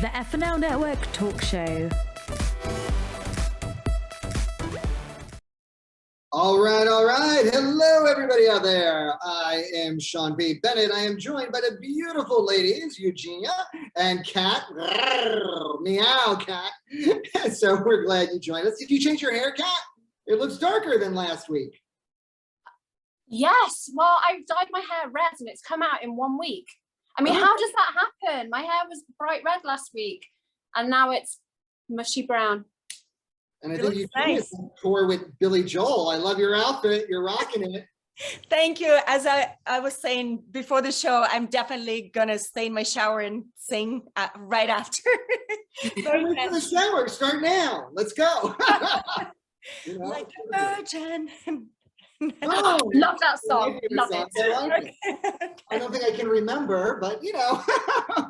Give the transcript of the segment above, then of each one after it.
The FNL Network Talk Show. All right. Hello, everybody out there. I am Sean B. Bennett. I am joined by the beautiful ladies, Eugenia and Kat. Meow, Kat. So we're glad you joined us. Did you change your hair, Kat? It looks darker than last week. Yes. Well, I dyed my hair red and it's come out in 1 week. I mean, how does that happen? My hair was bright red last week and now it's mushy brown. And I think you nice. Tour with Billy Joel. I love your outfit. You're rocking it. Thank you. As I was saying before the show, I'm definitely going to stay in my shower and sing right after. Don't wait for the shower. Start now. Let's go. You know, like a virgin. Oh, love that song. Love it. I don't think I can remember, but you know,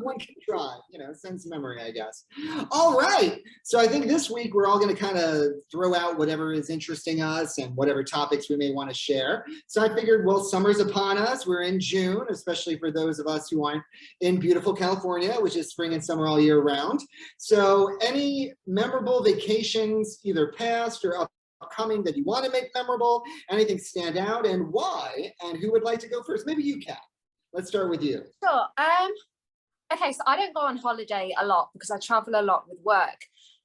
one can try, you know, sense memory, I guess. All right. So I think this week we're all going to kind of throw out whatever is interesting us and whatever topics we may want to share. So I figured, well, summer's upon us. We're in June, especially for those of us who aren't in beautiful California, which is spring and summer all year round. So any memorable vacations, either past or upcoming, that you want to make memorable, anything stand out, and why? And who would like to go first? Maybe you, Kat. Let's start with you. Sure. Okay, so I don't go on holiday a lot because I travel a lot with work,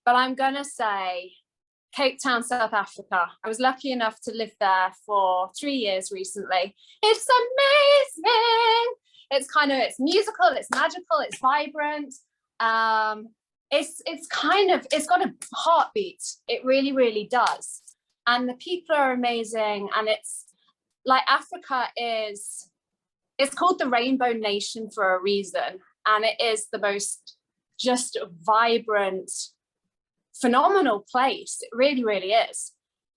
but I'm gonna say Cape Town, South Africa. I was lucky enough to live there for 3 years recently. It's amazing. It's musical, it's magical, it's vibrant. It's got a heartbeat. It really, really does. And the people are amazing. And it's like Africa it's called the Rainbow Nation for a reason. And it is the most just vibrant, phenomenal place. It really, really is.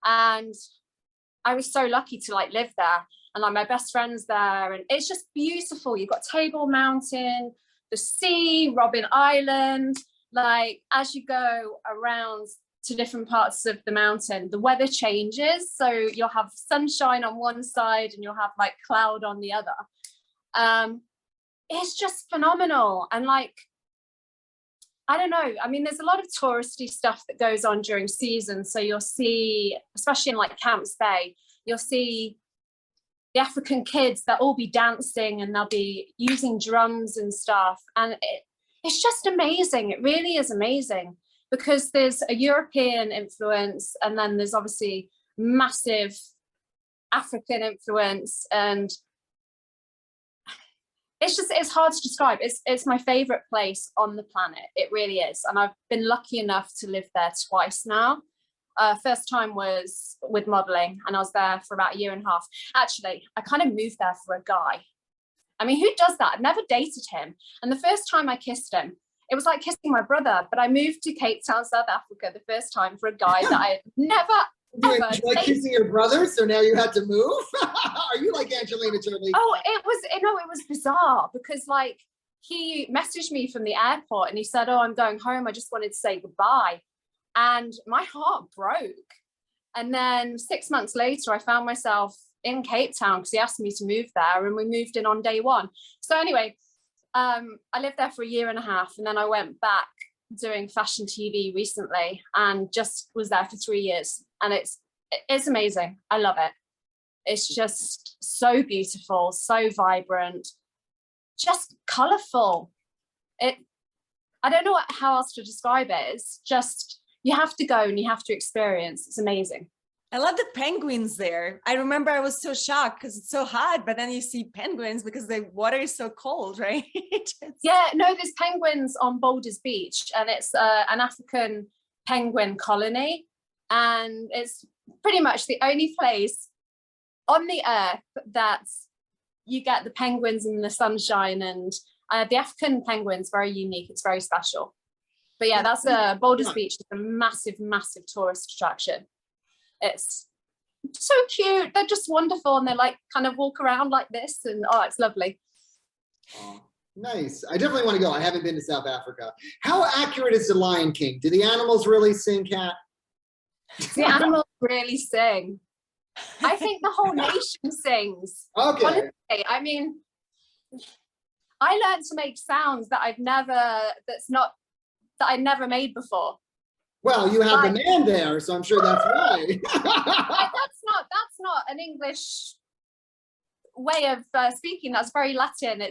And I was so lucky to like live there. And like my best friend's there. And it's just beautiful. You've got Table Mountain, the sea, Robben Island. Like as you go around to different parts of the mountain, the weather changes. So you'll have sunshine on one side and you'll have like cloud on the other. It's just phenomenal. And like, I don't know, I mean, there's a lot of touristy stuff that goes on during season. So you'll see, especially in like Camps Bay, you'll see the African kids, they'll all be dancing and they'll be using drums and stuff. And it's just amazing. It really is amazing because there's a European influence and then there's obviously massive African influence, and it's hard to describe. It's my favorite place on the planet. It really is. And I've been lucky enough to live there twice now. First time was with modeling and I was there for about 1.5 years. Actually, I kind of moved there for a guy. I mean, who does that? I've never dated him. And the first time I kissed him, it was like kissing my brother, but I moved to Cape Town, South Africa the first time for a guy that I had never, you enjoy kissing your brother, so now you had to move? Are you like Angelina Jolie? Oh, it was bizarre because like he messaged me from the airport and he said, oh, I'm going home. I just wanted to say goodbye. And my heart broke. And then 6 months later, I found myself in Cape Town because he asked me to move there and we moved in on day one. So anyway, I lived there for 1.5 years and then I went back doing fashion TV recently and just was there for 3 years. And it's amazing. I love it. It's just so beautiful, so vibrant, just colorful. I don't know how else to describe it. It's just, you have to go and you have to experience. It's amazing. I love the penguins there. I remember I was so shocked because it's so hot, but then you see penguins because the water is so cold, right? Yeah, no, there's penguins on Boulders Beach and it's an African penguin colony. And it's pretty much the only place on the earth that you get the penguins in the sunshine, and the African penguin's very unique. It's very special. But yeah, that's Boulders Beach is a massive, massive tourist attraction. It's so cute. They're just wonderful. And they like kind of walk around like this and oh, it's lovely. Oh, nice. I definitely want to go. I haven't been to South Africa. How accurate is the Lion King? Do the animals really sing, Kat? The animals really sing. I think the whole nation sings. Okay. Honestly, I mean, I learned to make sounds that that's not that I'd never made before. Well, you have Like- the man there, so I'm sure that's why. That's not an English way of speaking. That's very Latin.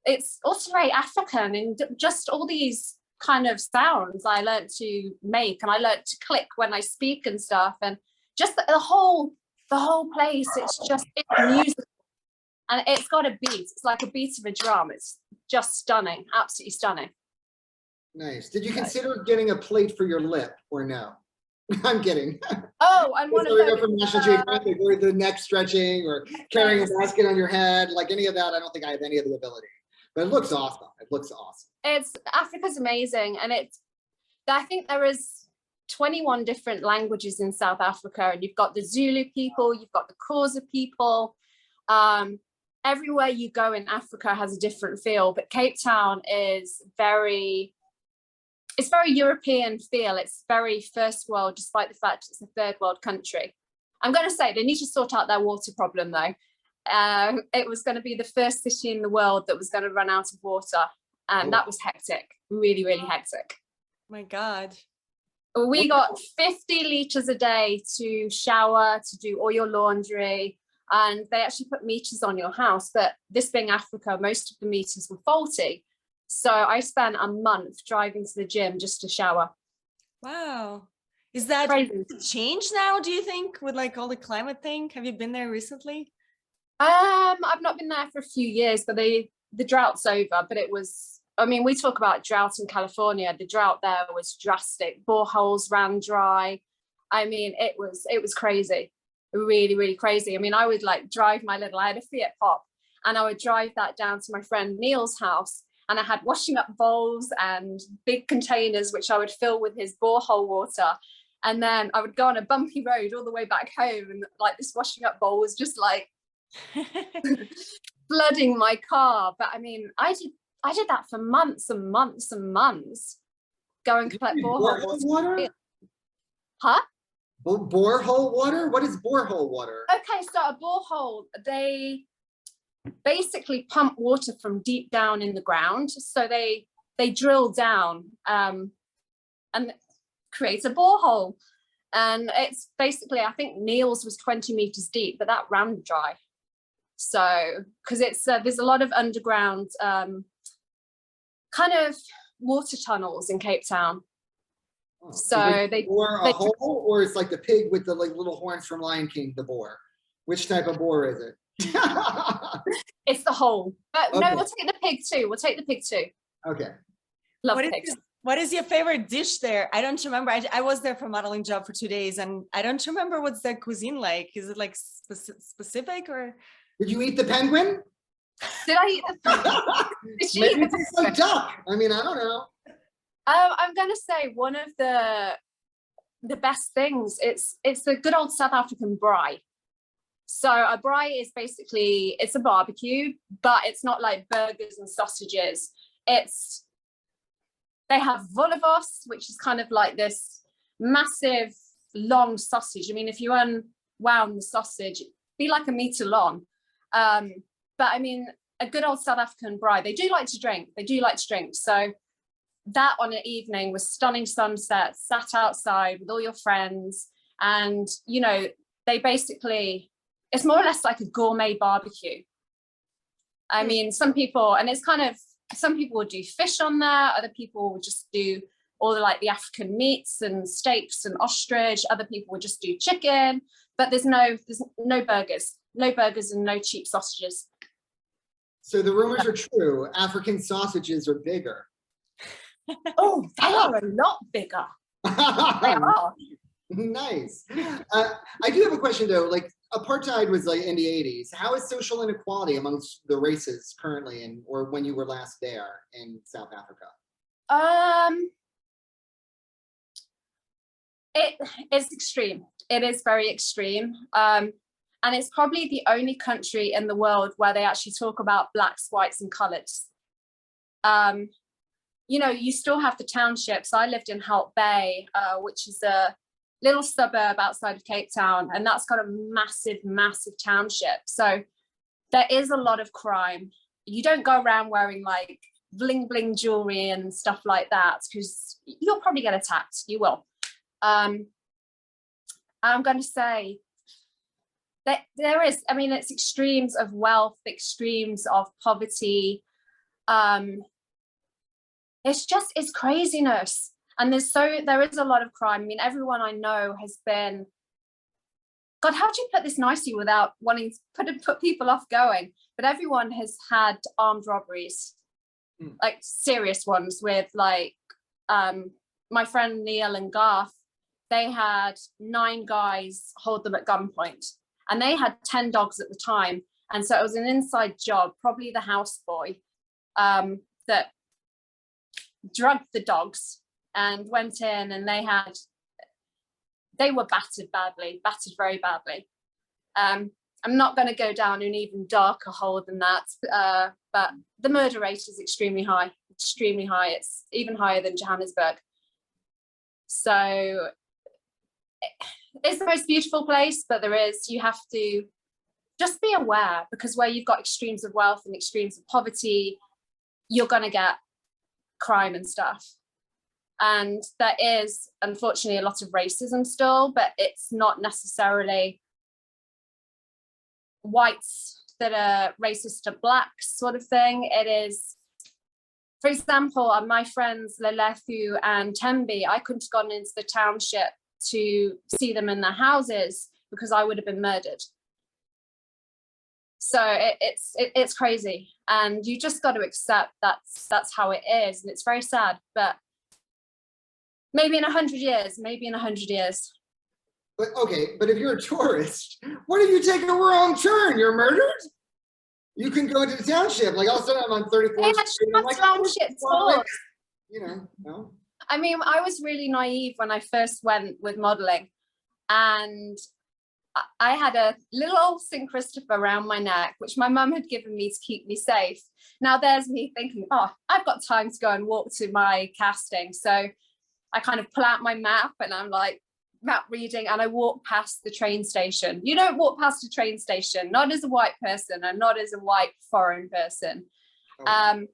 It's also very African, and just all these kind of sounds I learned to make, and I learned to click when I speak and stuff, and just the whole place. It's musical, and it's got a beat. It's like a beat of a drum. It's just stunning, absolutely stunning. Nice. Did you consider getting a plate for your lip or no? I'm kidding. Oh, and one of those, from National Geographic, or the neck stretching, or carrying a basket on your head, like any of that. I don't think I have any of the ability, but it looks awesome. It looks awesome. Africa's amazing, and I think there is 21 different languages in South Africa, and you've got the Zulu people, you've got the Xhosa people. Everywhere you go in Africa has a different feel, but Cape Town is it's very European feel. It's very first world, despite the fact it's a third world country. I'm going to say they need to sort out their water problem though. It was going to be the first city in the world that was going to run out of water, and that was hectic, really, really hectic. My God. We got 50 liters a day to shower, to do all your laundry, and they actually put meters on your house. But this being Africa, most of the meters were faulty. So I spent a month driving to the gym just to shower. Wow. Is that Crazy. changed now, do you think, with like all the climate thing? Have you been there recently? I've not been there for a few years, but the drought's over. But it was, I mean, we talk about drought in California. The drought there was drastic. Boreholes ran dry. I mean, it was crazy, really, really crazy. I mean, I would like drive I had a Fiat Pop, and I would drive that down to my friend Neil's house. And I had washing up bowls and big containers, which I would fill with his borehole water. And then I would go on a bumpy road all the way back home. And like this washing up bowl was just like flooding my car. But I mean, I did that for months and months and months, going to collect borehole water. Huh? Borehole water? What is borehole water? Okay, so a borehole, they basically pump water from deep down in the ground. So they drill down and create a borehole. And it's basically, I think Neil's was 20 meters deep, but that ran dry. So, because it's there's a lot of underground kind of water tunnels in Cape Town. Oh, So they bore a hole, or it's like the pig with the like little horns from Lion King, the boar. Which type of boar is it? It's the hole. But Okay. no, we'll take the pig too. We'll take the pig too. Okay. Love pigs. What is your favorite dish there? I don't remember. I was there for a modeling job for 2 days, and I don't remember what's their cuisine like. Is it like specific, or? Did you eat the penguin? Did I eat the Did you Maybe eat it tastes like duck. I mean, I don't know. I'm gonna say one of the best things. It's the good old South African braai. So a braai is basically, it's a barbecue, but it's not like burgers and sausages. They have volleybos, which is kind of like this massive long sausage. I mean, if you unwound the sausage, it'd be like a meter long. But I mean, a good old South African braai. They do like to drink. So that on an evening with stunning sunsets, sat outside with all your friends, and you know, they basically, it's more or less like a gourmet barbecue. I mean, some people will do fish on there, other people will just do all the African meats and steaks and ostrich, other people will just do chicken, but there's no burgers and no cheap sausages. So the rumors are true. African sausages are bigger. Oh, they are a lot bigger. They are. Nice. I do have a question though. Like apartheid was like in the 80s. How is social inequality amongst the races currently, or when you were last there in South Africa? It's extreme. It is very extreme. And it's probably the only country in the world where they actually talk about blacks, whites, and colours. You know, you still have the townships. I lived in Hout Bay, which is a little suburb outside of Cape Town, and that's got a massive, massive township. So there is a lot of crime. You don't go around wearing like bling bling jewelry and stuff like that, because you'll probably get attacked. You will. I'm going to say that there is, I mean, it's extremes of wealth, extremes of poverty. It's craziness. And there is a lot of crime. I mean, everyone I know has been, God, how do you put this nicely without wanting to put people off going? But everyone has had armed robberies, like serious ones with like my friend Neil and Garth. They had 9 guys hold them at gunpoint, and they had 10 dogs at the time. And so it was an inside job, probably the houseboy, that drugged the dogs and went in, and they were battered very badly. I'm not going to go down an even darker hole than that, but the murder rate is extremely high. It's even higher than Johannesburg. So it's the most beautiful place, but you have to just be aware, because where you've got extremes of wealth and extremes of poverty, you're going to get crime and stuff. And there is, unfortunately, a lot of racism still, but it's not necessarily whites that are racist to blacks sort of thing. It is, for example, my friends Lelethu and Tembi, I couldn't have gone into the township to see them in their houses because I would have been murdered. So it's crazy, and you just got to accept that's how it is, and it's very sad. But maybe in 100 years. But if you're a tourist, what if you take a wrong turn? You're murdered? You can go into the township. Like all of a sudden I'm on 34th Street. I'm like, township tours. You know, no. I mean, I was really naive when I first went with modeling, and I had a little old St. Christopher around my neck, which my mum had given me to keep me safe. Now there's me thinking, oh, I've got time to go and walk to my casting. So I kind of pull out my map and I'm like map reading, and I walk past the train station. You don't walk past a train station, not as a white person and not as a white foreign person. Oh.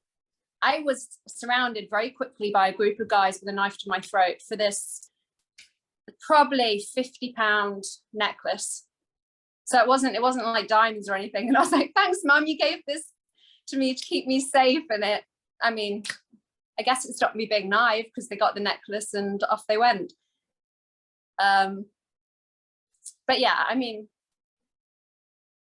I was surrounded very quickly by a group of guys with a knife to my throat for this probably £50 necklace. So it wasn't like diamonds or anything. And I was like, thanks, Mum, you gave this to me to keep me safe. And I guess it stopped me being naive, because they got the necklace and off they went. But yeah, I mean,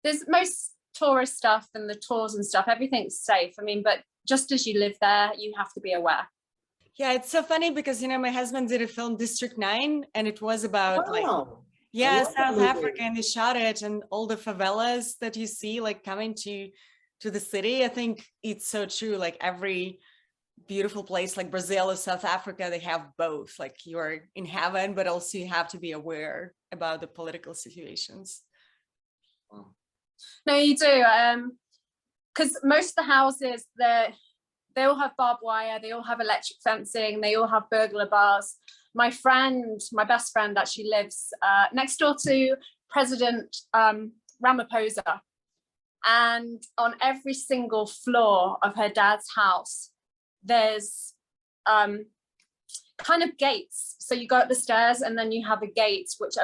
there's most tourist stuff and the tours and stuff, everything's safe. I mean, but just as you live there, you have to be aware. Yeah, it's so funny because, my husband did a film, District 9, and it was about South Africa, and they shot it, and all the favelas that you see like coming to the city. I think it's so true. Like every beautiful place like Brazil or South Africa, they have both. Like you're in heaven, but also you have to be aware about the political situations. No, you do. Because most of the houses, they all have barbed wire, they all have electric fencing, they all have burglar bars. My best friend actually lives next door to President Ramaphosa. And on every single floor of her dad's house, there's kind of gates. So you go up the stairs and then you have a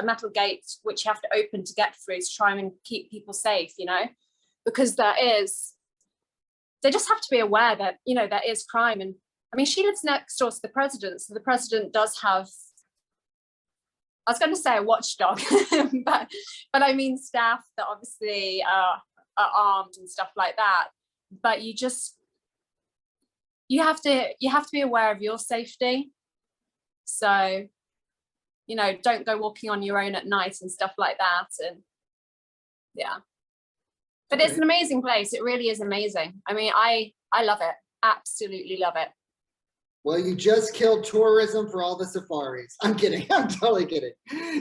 metal gate, which you have to open to get through to try and keep people safe, because they just have to be aware that, there is crime. And I mean, she lives next door to the president. So the president does have, I was going to say a watchdog, but I mean staff that obviously are armed and stuff like that. But you have to be aware of your safety. So, don't go walking on your own at night and stuff like that. And yeah. But it's an amazing place. It really is amazing. I mean, I love it. Absolutely love it. Well, you just killed tourism for all the safaris. I'm kidding. I'm totally kidding.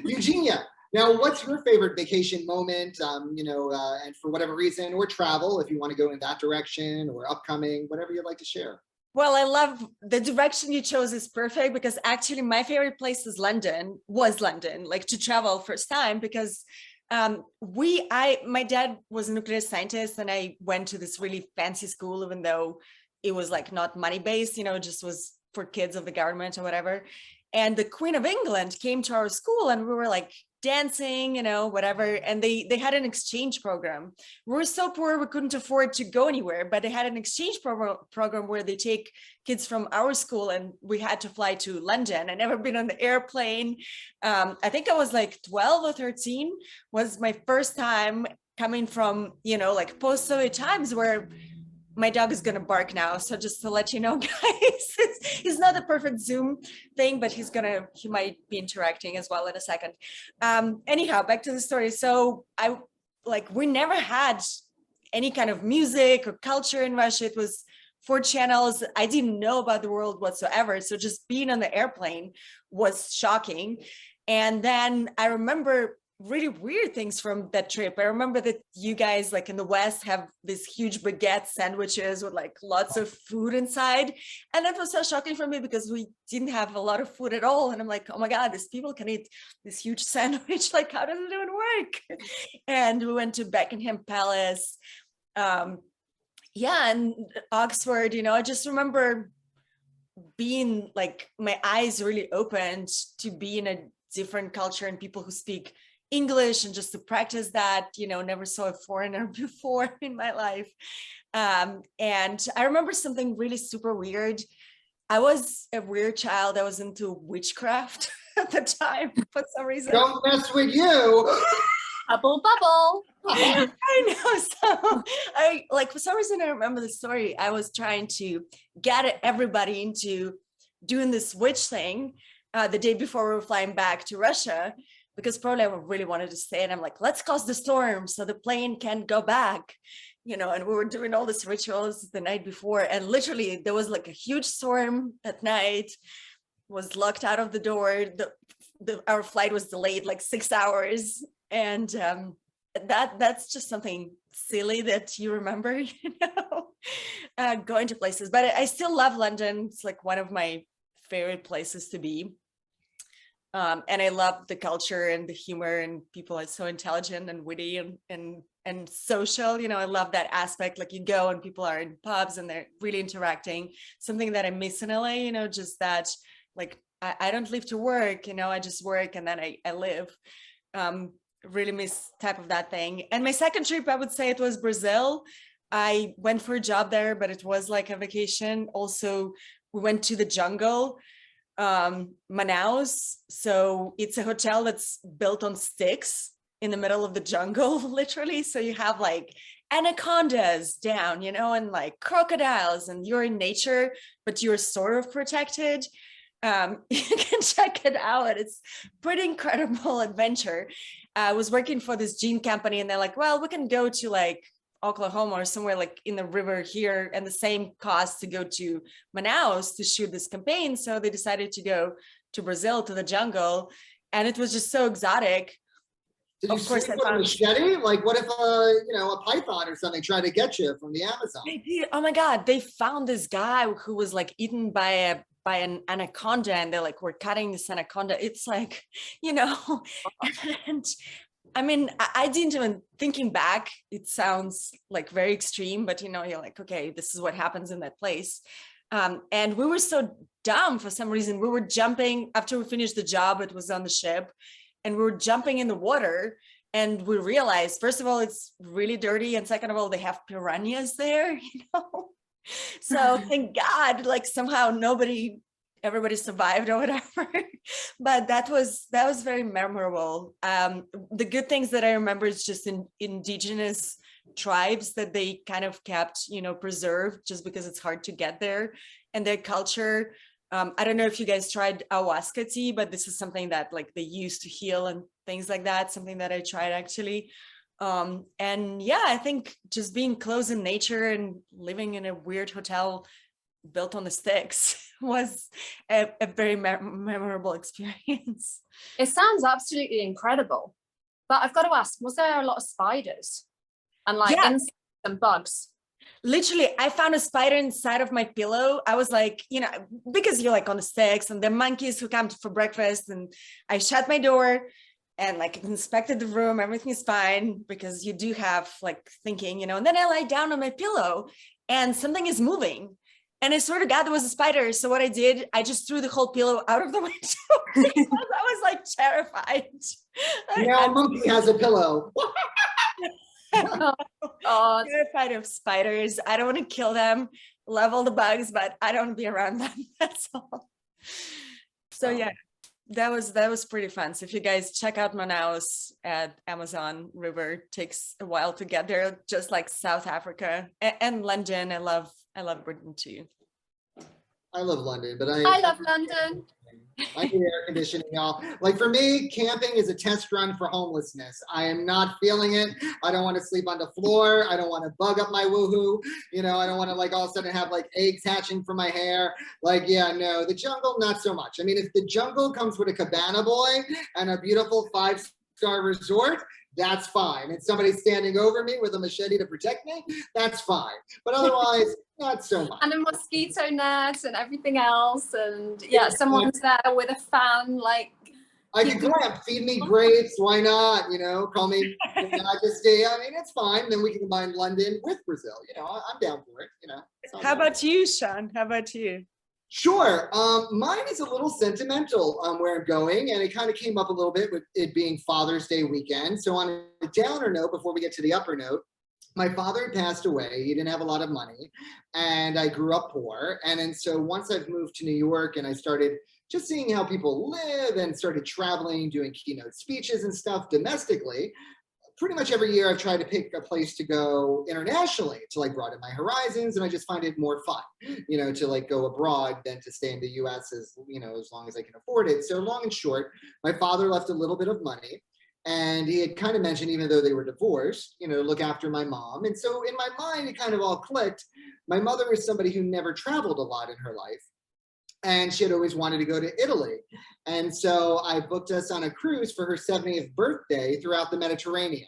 Eugenia, now what's your favorite vacation moment, and for whatever reason, or travel, if you want to go in that direction, or upcoming, whatever you'd like to share? Well, I love the direction you chose is perfect, because actually my favorite place was London, like to travel first time, because my dad was a nuclear scientist, and I went to this really fancy school, even though it was like not money based, you know, it just was for kids of the government or whatever. And the Queen of England came to our school and we were like dancing, you know, whatever. And they had an exchange program. We were so poor, we couldn't afford to go anywhere, but they had an exchange program where they take kids from our school, and we had to fly to London. I never been on the airplane. I think I was like 12 or 13 was my first time coming from, you know, like post-Soviet times where my dog is going to bark now. So just to let you know, guys, it's not a perfect Zoom thing, but he might be interacting as well in a second. Anyhow, back to the story. So we never had any kind of music or culture in Russia. It was 4 channels. I didn't know about the world whatsoever. So just being on the airplane was shocking. And then I remember really weird things from that trip. I remember that you guys like in the West have these huge baguette sandwiches with like lots of food inside. And that was so shocking for me because we didn't have a lot of food at all. And I'm like, oh my God, these people can eat this huge sandwich. Like, how does it even work? And we went to Buckingham Palace. And Oxford, you know, I just remember being like, my eyes really opened to be in a different culture and people who speak English, and just to practice that, you know, never saw a foreigner before in my life. And I remember something really super weird. I was a weird child. I was into witchcraft at the time for some reason. Don't mess with you. Bubble, bubble. I know. So I like, for some reason, I remember the story. I was trying to get everybody into doing this witch thing the day before we were flying back to Russia, because probably I really wanted to stay. And I'm like, let's cause the storm so the plane can go back, you know, and we were doing all these rituals the night before. And literally there was like a huge storm at night, was locked out of the door. Our flight was delayed like 6 hours. And that's just something silly that you remember, you know, going to places. But I still love London. It's like one of my favorite places to be. And I love the culture and the humor, and people are so intelligent and witty and social. You know, I love that aspect. Like you go and people are in pubs and they're really interacting. Something that I miss in LA, you know, just that like I don't live to work, you know, I just work and then I live. Really miss type of that thing. And my second trip, I would say it was Brazil. I went for a job there, but it was like a vacation. Also, we went to the jungle. Manaus. So it's a hotel that's built on sticks in the middle of the jungle, literally. So you have like anacondas down, you know, and like crocodiles, and you're in nature, but you're sort of protected. You can check it out. It's pretty incredible adventure. I was working for this jean company and they're like, well, we can go to like Oklahoma or somewhere like in the river here, and the same cost to go to Manaus to shoot this campaign. So they decided to go to Brazil, to the jungle, and it was just so exotic. Did you shoot with a machete? Like, what if a python or something tried to get you from the Amazon? They did. Oh my God, they found this guy who was like eaten by an anaconda, and they're like, we're cutting this anaconda. It's like, you know, and I mean, I didn't even, thinking back, it sounds like very extreme, but you know, you're like, okay, this is what happens in that place. And we were so dumb for some reason. We were jumping after we finished the job. It was on the ship, and we were jumping in the water, and we realized, first of all, it's really dirty, and second of all, they have piranhas there, you know. So thank God, like somehow everybody survived or whatever. But that was very memorable. The good things that I remember is just indigenous tribes that they kind of kept, you know, preserved, just because it's hard to get there, and their culture. I don't know if you guys tried ayahuasca tea, but this is something that like they used to heal and things like that. Something that I tried actually. And yeah, I think just being close in nature and living in a weird hotel built on the sticks was a very memorable experience. It sounds absolutely incredible, but I've got to ask, was there a lot of spiders and like insects and bugs? Literally, I found a spider inside of my pillow. I was like, you know, because you're like on the sticks and the monkeys who come for breakfast, and I shut my door and like inspected the room. Everything is fine, because you do have like thinking, you know, and then I lie down on my pillow and something is moving. And I swear to God, there was a spider. So what I did, I just threw the whole pillow out of the window because I was like terrified. Now a monkey has a pillow. Oh, Terrified of spiders. I don't want to kill them, love all the bugs, but I don't want to be around them. That's all. So yeah, that was pretty fun. So if you guys check out Manaus at Amazon River, takes a while to get there, just like South Africa and London. I love Britain too. I love London, but I love London. I need air conditioning, y'all. Like for me, camping is a test run for homelessness. I am not feeling it. I don't want to sleep on the floor. I don't want to bug up my woohoo. You know, I don't want to like all of a sudden have like eggs hatching from my hair. Like, yeah, no, the jungle, not so much. I mean, if the jungle comes with a cabana boy and a beautiful 5-star resort, that's fine. And somebody standing over me with a machete to protect me, that's fine. But otherwise, not so much. And a mosquito net and everything else. And yeah, someone's there with a fan, like. I can clamp, feed me grapes, why not? You know, call me Majesty. I mean, it's fine. Then we can combine London with Brazil. You know, I'm down for it, you know. How about you, Sean? How about you? Sure. Mine is a little sentimental where I'm going, and it kind of came up a little bit with it being Father's Day weekend. So on a downer note, before we get to the upper note, my father had passed away. He didn't have a lot of money, and I grew up poor. And so once I've moved to New York and I started just seeing how people live and started traveling, doing keynote speeches and stuff domestically, pretty much every year I've tried to pick a place to go internationally to like broaden my horizons. And I just find it more fun, you know, to like go abroad than to stay in the US as, you know, as long as I can afford it. So long and short, my father left a little bit of money. And he had kind of mentioned, even though they were divorced, you know, look after my mom. And so in my mind, it kind of all clicked. My mother is somebody who never traveled a lot in her life. And she had always wanted to go to Italy. And so I booked us on a cruise for her 70th birthday throughout the Mediterranean.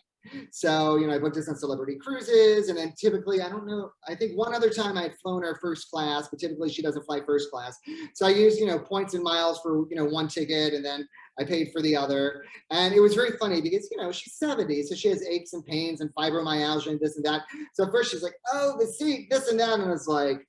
So, you know, I booked us on Celebrity Cruises, and then typically, I don't know, I think one other time I had flown her first class, but typically she doesn't fly first class. So I used, you know, points and miles for, you know, one ticket, and then I paid for the other. And it was very funny because, you know, she's 70, so she has aches and pains and fibromyalgia and this and that. So at first she's like, oh, the seat, this and that. And I was like,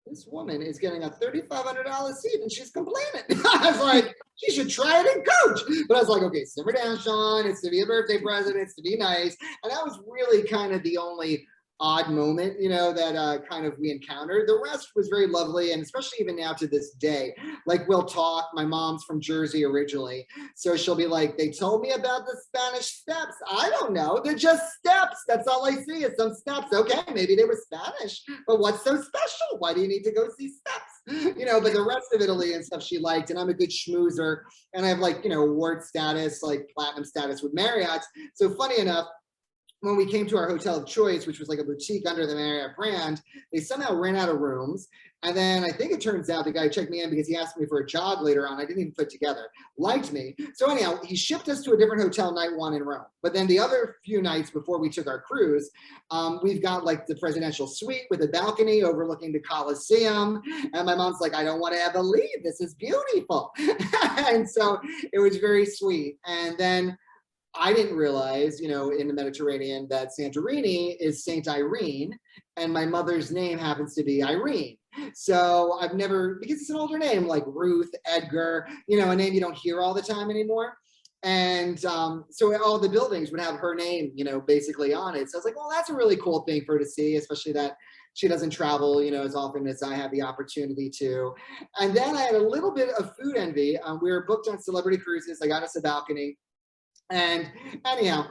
this woman is getting a $3,500 seat and she's complaining. I was like, she should try it in coach. But I was like, okay, simmer down, Sean. It's to be a birthday present. It's to be nice. And that was really kind of the only odd moment, you know, that kind of we encountered. The rest was very lovely. And especially even now to this day, like we'll talk. My mom's from Jersey originally. So she'll be like, they told me about the Spanish steps. I don't know. They're just steps. That's all I see is some steps. Okay, maybe they were Spanish, but what's so special? Why do you need to go see steps? You know, but the rest of Italy and stuff she liked. And I'm a good schmoozer. And I have like, you know, award status, like platinum status with Marriott's. So funny enough, when we came to our hotel of choice, which was like a boutique under the Marriott brand, they somehow ran out of rooms. And then I think it turns out the guy checked me in because he asked me for a jog later on. I didn't even put together, liked me. So anyhow, he shipped us to a different hotel night one in Rome. But then the other few nights before we took our cruise, we've got like the presidential suite with a balcony overlooking the Colosseum. And my mom's like, I don't want to ever leave. This is beautiful. And so it was very sweet. And then I didn't realize, you know, in the Mediterranean that Santorini is Saint Irene, and my mother's name happens to be Irene. So I've never, because it's an older name like Ruth, Edgar, you know, a name you don't hear all the time anymore. And so all the buildings would have her name, you know, basically on it. So I was like, well, that's a really cool thing for her to see, especially that she doesn't travel, you know, as often as I have the opportunity to. And then I had a little bit of food envy. We were booked on Celebrity Cruises. I got us a balcony. And anyhow,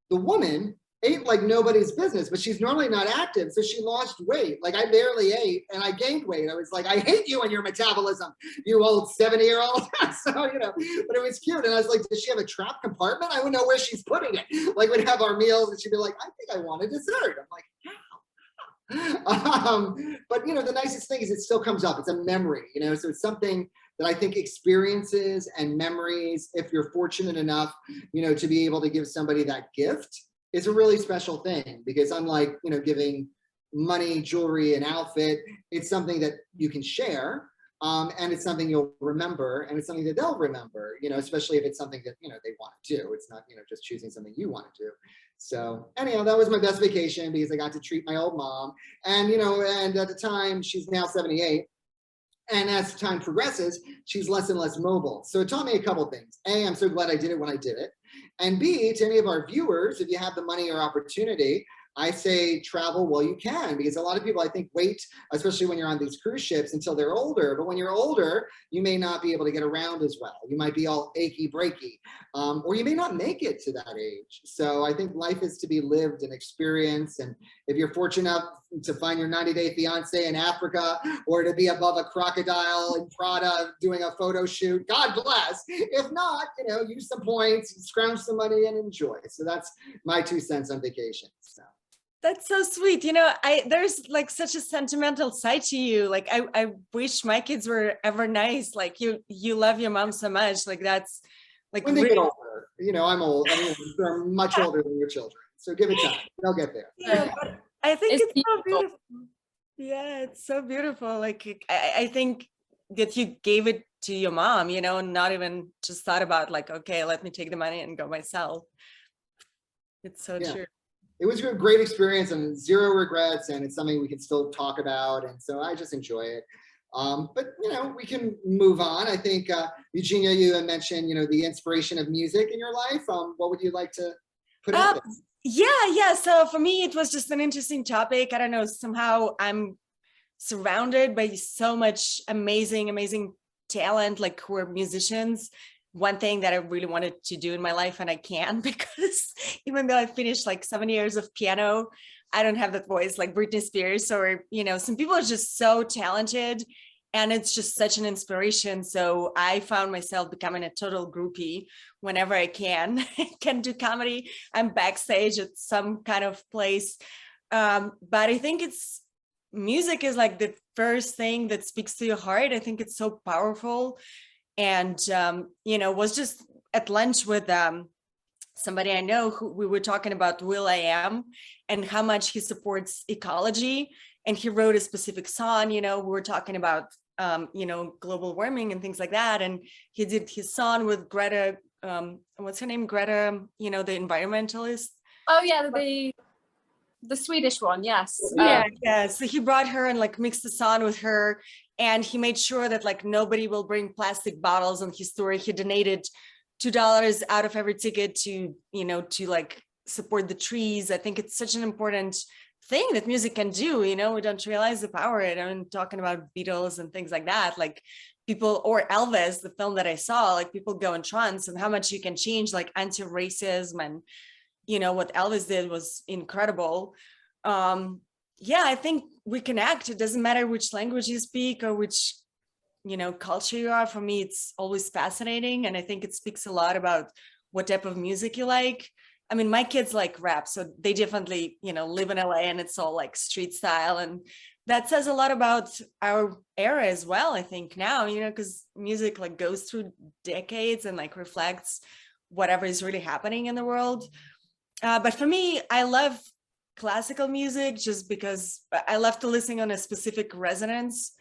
the woman ate like nobody's business, but she's normally not active. So she lost weight. Like I barely ate and I gained weight. I was like, I hate you and your metabolism, you old 70-year-old. So, you know, but it was cute. And I was like, does she have a trap compartment? I wouldn't know where she's putting it. Like we'd have our meals and she'd be like, I think I want a dessert. I'm like, but you know, the nicest thing is it still comes up. It's a memory, you know, so it's something that I think experiences and memories, if you're fortunate enough, you know, to be able to give somebody that gift is a really special thing, because unlike, you know, giving money, jewelry, an outfit, it's something that you can share. And it's something you'll remember, and it's something that they'll remember, especially if it's something that, they want to do. It's not, just choosing something you want to do. So anyhow, that was my best vacation because I got to treat my old mom. And, and at the time, she's now 78. And as time progresses, she's less and less mobile. So it taught me a couple things. A, I'm so glad I did it when I did it. And B, to any of our viewers, if you have the money or opportunity, I say travel while you can, because a lot of people, I think, wait, especially when you're on these cruise ships, until they're older. But when you're older, you may not be able to get around as well. You might be all achy breaky, or you may not make it to that age. So I think life is to be lived and experienced. And if you're fortunate enough to find your 90-day fiance in Africa, or to be above a crocodile in Prada doing a photo shoot, God bless. If not, use some points, scrounge some money, and enjoy. So that's my 2 cents on vacation. So. That's so sweet. There's like such a sentimental side to you. Like I wish my kids were ever nice. Like you love your mom so much. Like that's like when they get older, I'm old. I mean, they're much older than your children. So give it time. They'll get there. Yeah, but I think it's so beautiful. Yeah, it's so beautiful. Like I think that you gave it to your mom, and not even just thought about like, okay, let me take the money and go myself. It's so true. It was a great experience and 0 regrets, and it's something we can still talk about. And so I just enjoy it. But, we can move on. I think, Eugenia, you had mentioned, the inspiration of music in your life. What would you like to put out there? Yeah. So for me, it was just an interesting topic. I don't know, somehow I'm surrounded by so much amazing talent, like who are musicians. One thing that I really wanted to do in my life, and I can't, because even though I finished like 7 years of piano, I don't have that voice like Britney Spears, or, some people are just so talented, and it's just such an inspiration. So I found myself becoming a total groupie whenever I can do comedy. I'm backstage at some kind of place. But I think music is like the first thing that speaks to your heart. I think it's so powerful. And, was just at lunch with somebody I know who we were talking about will.i.am and how much he supports ecology. And he wrote a specific song, we were talking about, global warming and things like that. And he did his song with Greta, what's her name? Greta, the environmentalist. Oh, yeah, the Swedish one, yes. Yeah. So he brought her and like mixed the song with her. And he made sure that like nobody will bring plastic bottles on his tour. He donated $2 out of every ticket to like support the trees. I think it's such an important thing that music can do. We don't realize the power of it. I'm talking about Beatles and things like that. Like people, or Elvis, the film that I saw, like people go in trance, and how much you can change like anti-racism, and what Elvis did was incredible. I think we connect. It doesn't matter which language you speak or which, culture you are. For me, it's always fascinating. And I think it speaks a lot about what type of music you like. I mean, my kids like rap, so they definitely, live in LA, and it's all like street style. And that says a lot about our era as well, I think now, because music like goes through decades and like reflects whatever is really happening in the world. But for me, I love classical music just because I love to listen on a specific resonance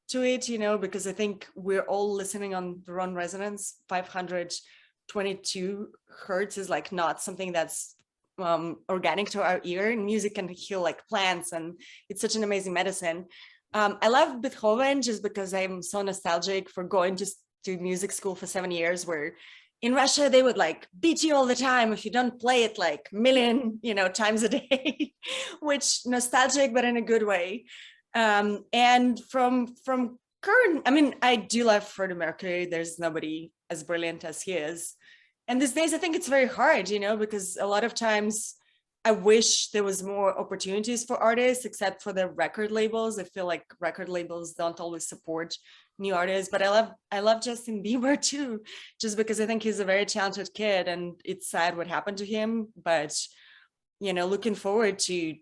to it, because I think we're all listening on the wrong resonance. 522 hertz is like not something that's organic to our ear, and music can heal like plants, and it's such an amazing medicine. I love Beethoven just because I'm so nostalgic for going to music school for 7 years, where in Russia, they would like beat you all the time if you don't play it like a million, times a day, which nostalgic, but in a good way. And from current, I mean, I do love Freddie Mercury. There's nobody as brilliant as he is. And these days, I think it's very hard, because a lot of times I wish there was more opportunities for artists, except for the record labels. I feel like record labels don't always support new artists, but I love Justin Bieber too, just because I think he's a very talented kid, and it's sad what happened to him. But looking forward to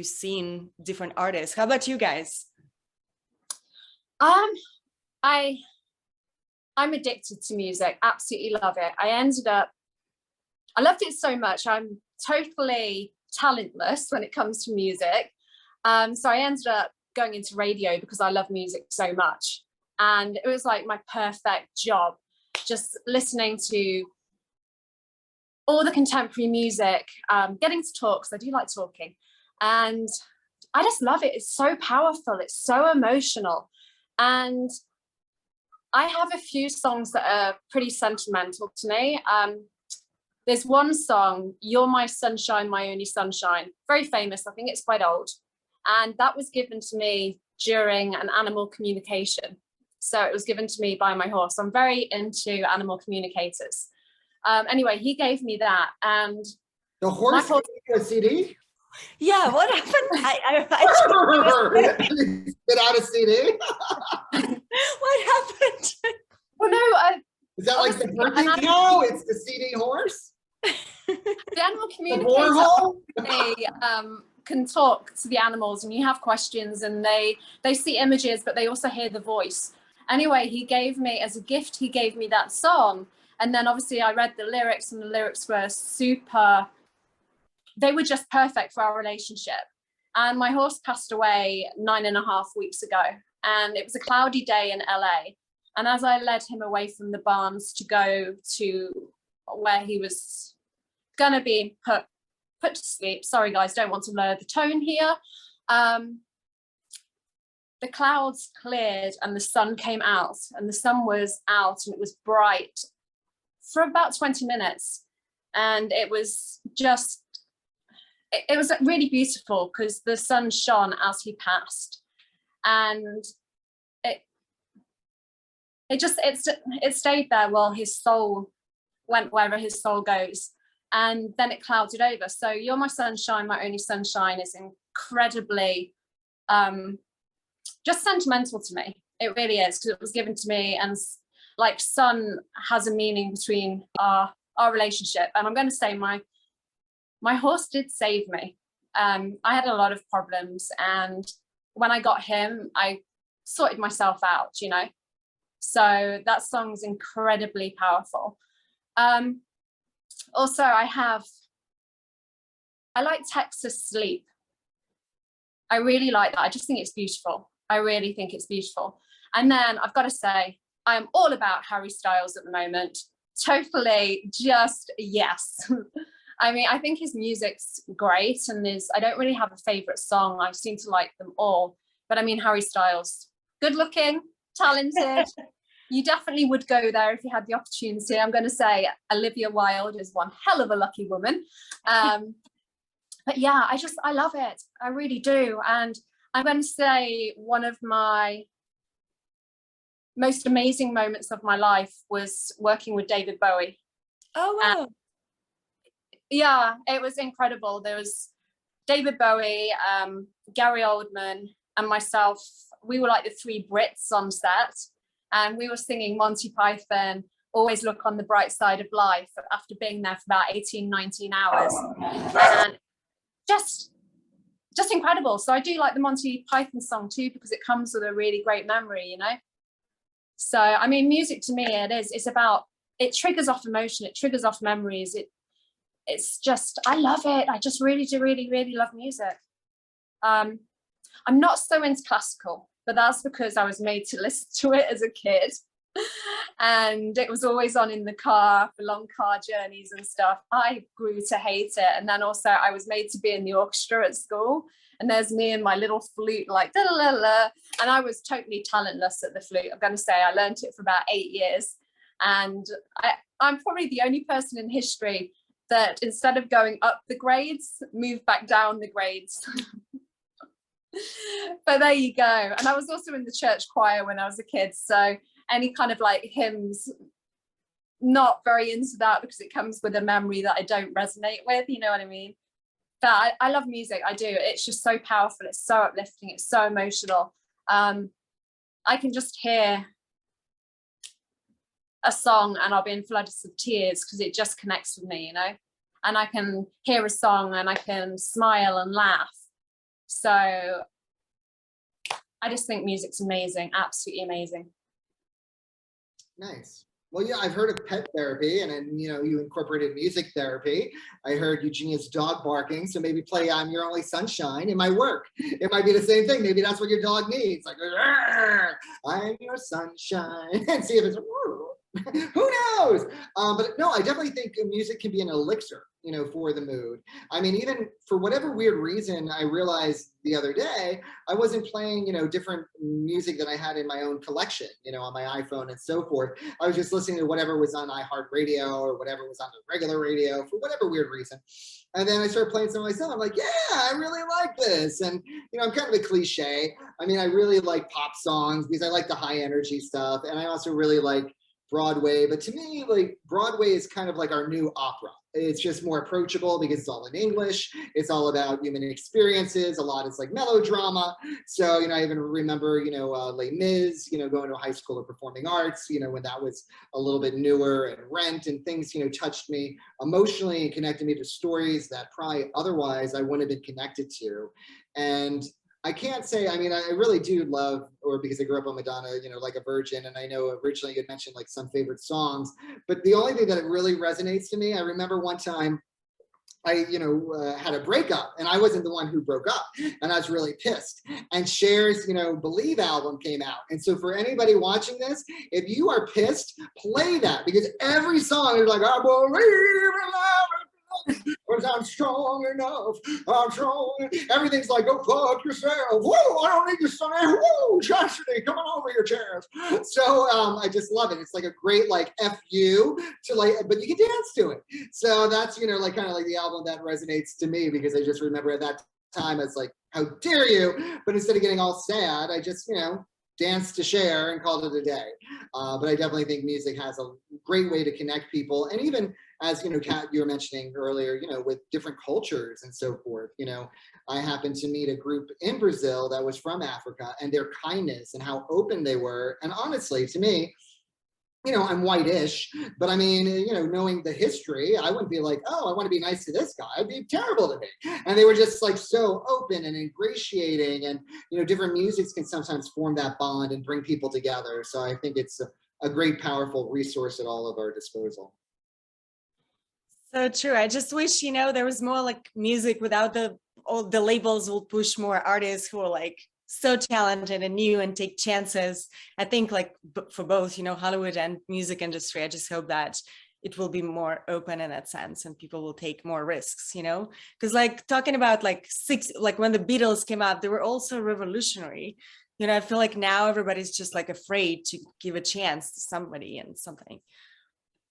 seeing different artists. How about you guys? I'm addicted to music. Absolutely love it. I loved it so much. I'm totally talentless when it comes to music. So I ended up going into radio because I love music so much. And it was like my perfect job, just listening to all the contemporary music, getting to talk, because I do like talking. And I just love it. It's so powerful. It's so emotional. And I have a few songs that are pretty sentimental to me. There's one song, You're My Sunshine, My Only Sunshine, very famous. I think it's quite old. And that was given to me during an animal communication. So it was given to me by my horse. I'm very into animal communicators. Anyway, he gave me that. And the horse gave you a CD? Yeah, what happened? I spit out a CD? What happened? Well, no. Is that like the birthday cow? It's the CD horse? The animal communicator can talk to the animals, and you have questions, and they see images, but they also hear the voice. Anyway, he gave me, as a gift, he gave me that song. And then obviously I read the lyrics, and the lyrics were super, they were just perfect for our relationship. And my horse passed away 9.5 weeks ago, and it was a cloudy day in LA. And as I led him away from the barns to go to where he was gonna be put to sleep, sorry guys, don't want to lower the tone here. The clouds cleared and the sun came out, and the sun was out, and it was bright for about 20 minutes. And it was just, it was really beautiful because the sun shone as he passed. And it stayed there while his soul went wherever his soul goes. And then it clouded over. So You're My Sunshine, My Only Sunshine is incredibly just sentimental to me. It really is, because it was given to me, and like sun has a meaning between our relationship. And I'm going to say my horse did save me. I had a lot of problems, and when I got him, I sorted myself out, you know. So that song's incredibly powerful. Also, I like Texas Sleep. I really like that. I just think it's beautiful. I really think it's beautiful. And then I've got to say, I'm all about Harry Styles at the moment. Totally, just yes. I mean, I think his music's great, and I don't really have a favorite song. I seem to like them all. But I mean, Harry Styles, good looking, talented. You definitely would go there if you had the opportunity. I'm going to say Olivia Wilde is one hell of a lucky woman. But yeah, I love it. I really do. And I'm going to say one of my most amazing moments of my life was working with David Bowie. Oh, wow. And yeah, it was incredible. There was David Bowie, Gary Oldman, and myself. We were like the three Brits on set, and we were singing Monty Python, Always Look on the Bright Side of Life, after being there for about 18, 19 hours. And just incredible. So I do like the Monty Python song too, because it comes with a really great memory, you know. So I mean, music to me, it triggers off emotion, it triggers off memories. It's just, I love it. I just really do, really, really love music. I'm not so into classical, but that's because I was made to listen to it as a kid. And it was always on in the car for long car journeys and stuff. I grew to hate it. And then also I was made to be in the orchestra at school, and there's me and my little flute, like da la la, and I was totally talentless at the flute. I'm going to say I learned it for about 8 years, and I'm probably the only person in history that instead of going up the grades, moved back down the grades. But there you go. And I was also in the church choir when I was a kid, so any kind of like hymns, not very into that, because it comes with a memory that I don't resonate with, you know what I mean? But I love music, I do. It's just so powerful, it's so uplifting, it's so emotional. I can just hear a song and I'll be in floods of tears because it just connects with me, you know? And I can hear a song and I can smile and laugh. So I just think music's amazing, absolutely amazing. Nice. Well, yeah, I've heard of pet therapy, and then, you know, you incorporated music therapy. I heard Eugenia's dog barking, so maybe play "I'm Your Only Sunshine." It might work. It might be the same thing. Maybe that's what your dog needs, like "I'm your sunshine," and see if it's who knows. But no, I definitely think music can be an elixir, you know, for the mood. I mean, even for whatever weird reason, I realized the other day I wasn't playing, you know, different music that I had in my own collection, you know, on my iPhone and so forth. I was just listening to whatever was on iHeartRadio or whatever was on the regular radio for whatever weird reason. And then I started playing some of myself. I'm like, yeah, I really like this. And, you know, I'm kind of a cliche. I mean, I really like pop songs because I like the high energy stuff. And I also really like Broadway. But to me, like, Broadway is kind of like our new opera. It's just more approachable because it's all in English. It's all about human experiences. A lot is like melodrama. So, you know, I even remember, you know, Les Mis, you know, going to a high school of performing arts, you know, when that was a little bit newer, and Rent and things, you know, touched me emotionally and connected me to stories that probably otherwise I wouldn't have been connected to. And I can't say, I mean, I really do love, or because I grew up on Madonna, you know, like a virgin, and I know originally you had mentioned like some favorite songs, but the only thing that it really resonates to me, I remember one time I, you know, had a breakup, and I wasn't the one who broke up, and I was really pissed. And Cher's, you know, Believe album came out. And so for anybody watching this, if you are pissed, play that, because every song is like, I believe in love. Because I'm strong enough, I'm strong. Everything's like, go fuck yourself. Whoa, I don't need your son. Whoa, chastity, come on over your chairs. So I just love it. It's like a great like F you to like, but you can dance to it. So that's, you know, like kind of like the album that resonates to me, because I just remember at that time it's like, how dare you? But instead of getting all sad, I just, you know, danced to Cher and called it a day. But I definitely think music has a great way to connect people. And even as, you know, Kat, you were mentioning earlier, you know, with different cultures and so forth, you know, I happened to meet a group in Brazil that was from Africa, and their kindness and how open they were. And honestly, to me, you know, I'm white-ish, but I mean, you know, knowing the history, I wouldn't be like, oh, I want to be nice to this guy. It'd be terrible to me. And they were just like so open and ingratiating, and, you know, different musics can sometimes form that bond and bring people together. So I think it's a great, powerful resource at all of our disposal. So true. I just wish, you know, there was more like music without all the labels will push more artists who are like so talented and new and take chances. I think like for both, you know, Hollywood and music industry, I just hope that it will be more open in that sense and people will take more risks, you know, because like talking about like when the Beatles came out, they were also revolutionary. You know, I feel like now everybody's just like afraid to give a chance to somebody and something.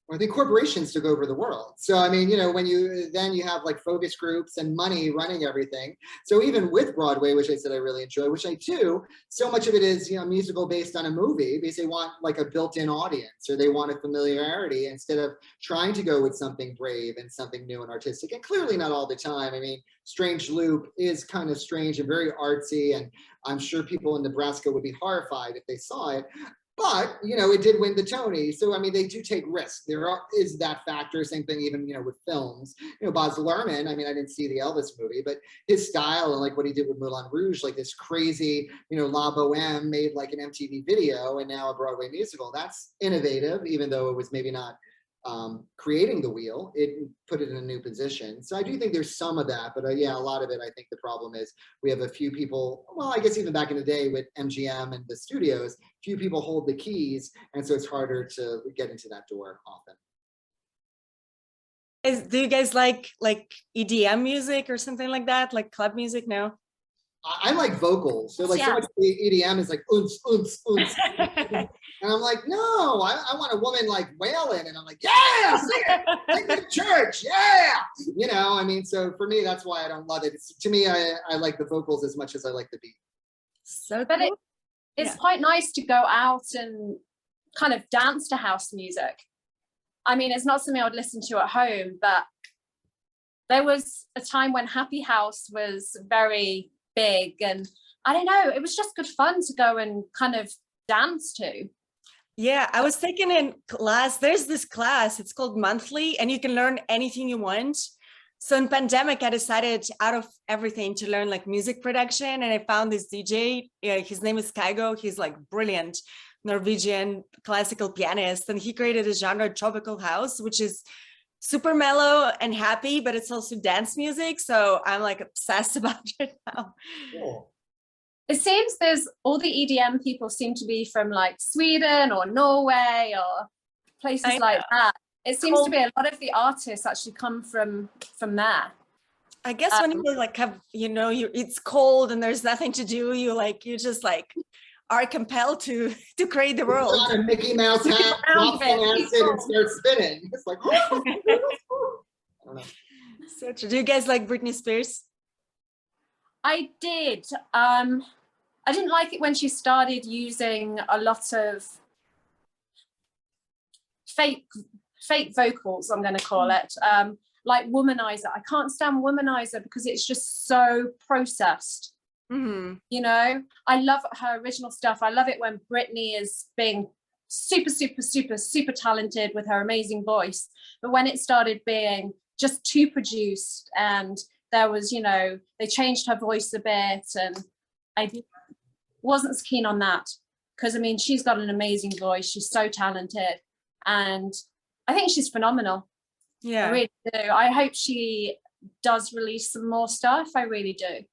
I think corporations took over the world. So, I mean, you know, when you have like focus groups and money running everything. So even with Broadway, which I said I really enjoy, which I do, so much of it is, you know, musical based on a movie because they want like a built-in audience, or they want a familiarity instead of trying to go with something brave and something new and artistic. And clearly not all the time. I mean, Strange Loop is kind of strange and very artsy. And I'm sure people in Nebraska would be horrified if they saw it. But, you know, it did win the Tony. So, I mean, they do take risks. There is that factor. Same thing even, you know, with films. You know, Baz Luhrmann, I mean, I didn't see the Elvis movie, but his style and like what he did with Moulin Rouge, like this crazy, you know, La Boheme made like an MTV video and now a Broadway musical. That's innovative, even though it was maybe not creating the wheel, it put it in a new position. So I do think there's some of that, but yeah, a lot of it, I think the problem is we have a few people, well, I guess even back in the day with MGM and the studios, few people hold the keys. And so it's harder to get into that door often. Do you guys like EDM music or something like that? Like club music now? I like vocals. So like so much of the EDM is like oons, oons, oons. And I'm like, no, I want a woman like wailing. And I'm like, yeah, sing it. Sing it in church. Yeah. You know, I mean, so for me, that's why I don't love it. To me, I like the vocals as much as I like the beat. So but it's quite nice to go out and kind of dance to house music. I mean, it's not something I would listen to at home, but there was a time when Happy House was very big, and I don't know, it was just good fun to go and kind of dance to. Yeah, I was taking in class. There's this class, it's called Monthly, and you can learn anything you want. So in pandemic, I decided out of everything to learn like music production, and I found this DJ. His name is Kygo. He's like brilliant, Norwegian classical pianist, and he created a genre, tropical house, which is super mellow and happy, but it's also dance music. So I'm like obsessed about it now. Cool. It seems there's all the EDM people seem to be from like Sweden or Norway or places like that. It seems to be a lot of the artists actually come from there. I guess when you like have, it's cold and there's nothing to do, you just like are compelled to create the world. Got a Mickey Mouse hat, drop some acid, and start spinning. It's like, oh, I don't know. So true. Do you guys like Britney Spears? I did. I didn't like it when she started using a lot of fake vocals, I'm going to call it, like womanizer. I can't stand womanizer because it's just so processed. You know, I love her original stuff. I love it when Britney is being super, super, super, super talented with her amazing voice. But when it started being just too produced and there was, they changed her voice a bit, and I wasn't as keen on that because, I mean, she's got an amazing voice. She's so talented and I think she's phenomenal. Yeah, I really do. I hope she does release some more stuff. I really do.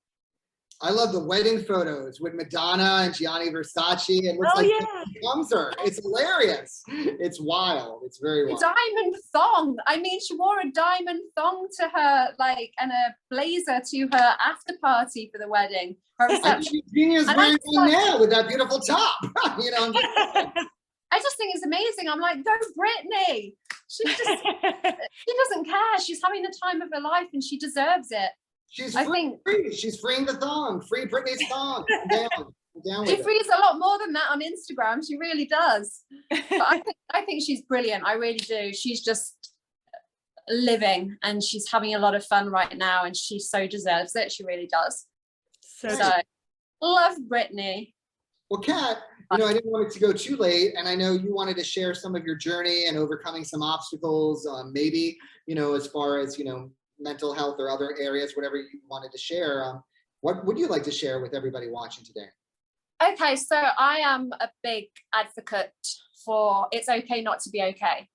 I love the wedding photos with Madonna and Gianni Versace, and looks it becomes her. It's hilarious. It's wild. It's very wild. Diamond thong. I mean, she wore a diamond thong to her, and a blazer to her after party for the wedding. Her reception. Eugenia's wearing one now with that beautiful top. I just think it's amazing. I'm like, go Britney. She doesn't care. She's having the time of her life and she deserves it. She's free. She's freeing the thong. Free Britney's thong. I'm down she frees a lot more than that on Instagram. She really does. But I think she's brilliant. I really do. She's just living and she's having a lot of fun right now and she so deserves it. She really does. So love Britney. Well, Kat, I didn't want it to go too late, and I know you wanted to share some of your journey and overcoming some obstacles, maybe, as far as, mental health or other areas, whatever you wanted to share. What would you like to share with everybody watching today? Okay, so I am a big advocate for it's okay not to be okay.